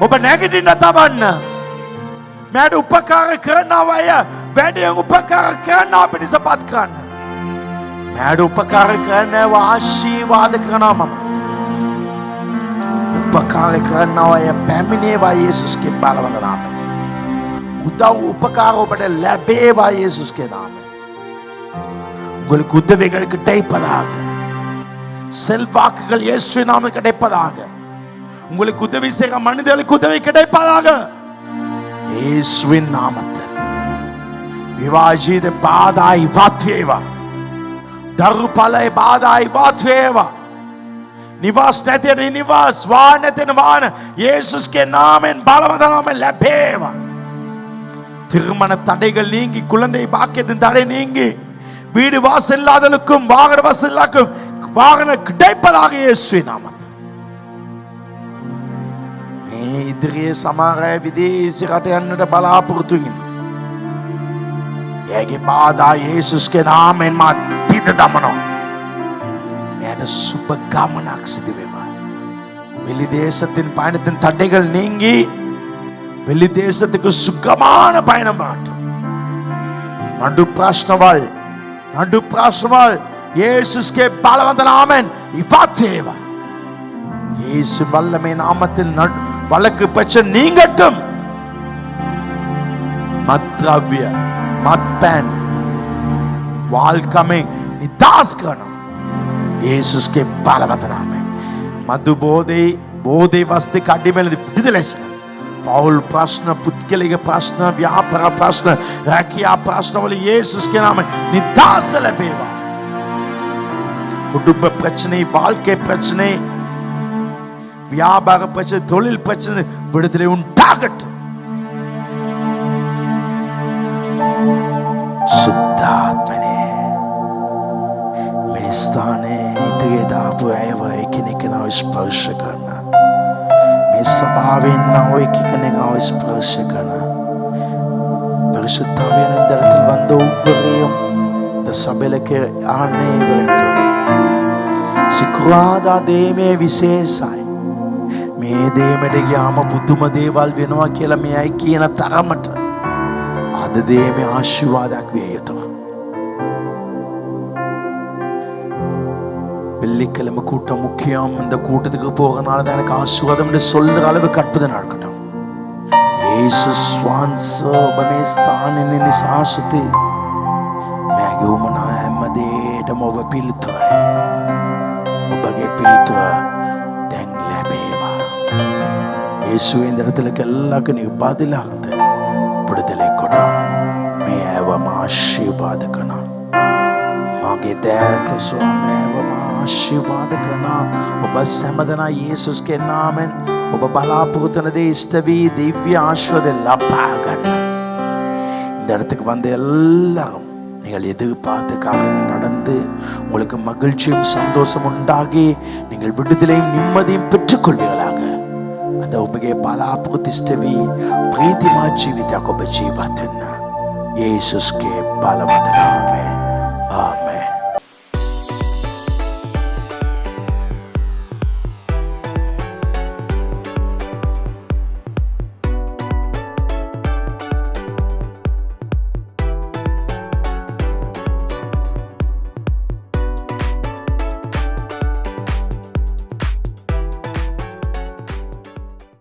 ඔබ නැගිටින්න තබන්න මෑඩ උපකාර කරන්නව අය වැඩියෙන් උපකාර කරන්න පිණිසපත් කරන්න මෑඩ උපකාර කරන්නව ආශීර්වාද කරනවා මම උපකාර කරනවා අය පැමිණේවා යේසුස්ගේ බලවන්ත නාමයෙන් உதவு உபகாரம் ஒබට ලැබේවා යේසුස්ගේ නාමයෙන් உங்களுக்கு உதவிகள் கிடைப்பதாக செல்வாக்குகள் இயேசுவின் நாமத்தில் கிடைப்பதாக. உங்களுக்கு உதவி செய்ய மனிதர்களுக்கு உதவி கிடைப்பதாக இயேசுவின் நாமத்தில். விவாஜித பாதாய் வாத்வேவா දරුඵලයි බාධායි වත් වේවා. නිවාස් නැතින නිවාස්, වාහන නැතින වාහන இயேசுஸ்கே நாமෙන් බලවන්ත நாமෙන් ලැබේවා. திருமண தடைகள் நீங்கி, குழந்தை பாக்கியத்தின் தடை நீங்கி, வீடு வாசல் இல்லாதவர்களுக்கும் வாகன வசதி இல்லாதவர்களுக்கும் வாகனம் கிடைப்பதாக இயேசுவின் நாமத்தில். මේ ඉදිරියේ සමහර අය විදේශ රට යන්නට බලාපොරොත්තු වෙනවා. ඒගේ බාධා இயேசுஸ்கே நாமෙන් මා දමනෝ. மேட சுப கமனක් සිදු වේවා. வெளி தேசத்தின் பயணத்தின் தடைகள் நீங்கி வெளி தேசத்துக்கு சுகமான பயணம் ஆகட்டும். நடு பிரශ්නවල් இயேசுஸ்கே பலவந்த நாமෙන් ඉවත් වේවා. இயேசு வல்லமை நாமத்தில் வழக்கு பிரச்சனை நீங்கட்டும். மத்ரவ்ய மத்பேன் வாழ்க்கை निदास करना यीशु के बलवंत नाम है. मधु बोधे वस्ते काटी में विడుదల पौल प्रश्न, पुत्कलिक प्रश्न, व्यापार प्रश्न, राखिया प्रश्न वाले यीशु के नाम है निदास लबेवा. कुटुंब प्रச்சனை, வாழ்க்கை பிரச்சனை, வியாபார பிரச்சனை, தொழில் பிரச்சனை விடுதலை உண்டாகட்டும். शुद्धात्मने මේ ස්ථානයේ ඉදිරියට ආපු අයව එකිනෙකව ස්පර්ශ කරන, මේ සභාවෙන් නව එකිනෙකව ස්පර්ශ කරන, பரிசுத்தாவியான இந்த இடத்தில் வந்த ஒவ்வொருவரையும் இந்த சபையிலுக்கு ஆணைவரைத்தோம். සිකුරාදා දේමේ විශේෂයි. මේ දේමට ගියාම පුදුම දේවල් වෙනවා කියලා මේ අය කියන තරමට අද දේමේ ආශිර්වාදයක් විය යුතුයි. வெள்ளிக்கிழமை கூட்டம் முக்கியம். இந்த கூட்டத்துக்கு போகனால தான் எனக்கு ஆசீர்வாதம் சொல்ற அளவுக்கு அற்புதம் நடக்கட்டும். இயேசு ස්වාංශ ඔබ මේ ස්ථානයේ නිසාසිතේ මගේ උමනා හැමදේටම ඔබ පිළිතුරයි. ඔබගේ පිළිතුර දැන් ලැබේවා. இயேசுவின் இந்த இடத்துக்கு எல்லாருக்கும் நீங்க பதிலாக விடுதலை கொடு. මේ ඇවම ආශිර්වාද කරනවා. මගේ දෑත සෝමේවම ආශිර්වාද කරනවා. ඔබ සෑමදෙනා இயேசுஸ்கே நாமෙන් ඔබ බලාපොරොත්තු වෙන දේ ඉෂ්ට වී දිව්‍ය ආශිර්වාද ලබා ගන්න. இந்த இடத்துக்கு வந்த எல்லாரும் நீங்கள் எதிர்பார்த்த காரியங்கள் நடந்து உங்களுக்கு மகிழ்ச்சியும் சந்தோஷம் உண்டாகி நீங்கள் விடுதலையும் நிம்மதியும் பெற்றுக்கொள்வீர்களாக. අද ඔබගේ බලාපොරොත්තු ඉෂ්ට වී ප්‍රීතිමත් ජීවිතයක් ඔබ ජීවත් වෙන්න. இயேசுஸ்கே බලවන්ත நாமයෙන් ஆமென்.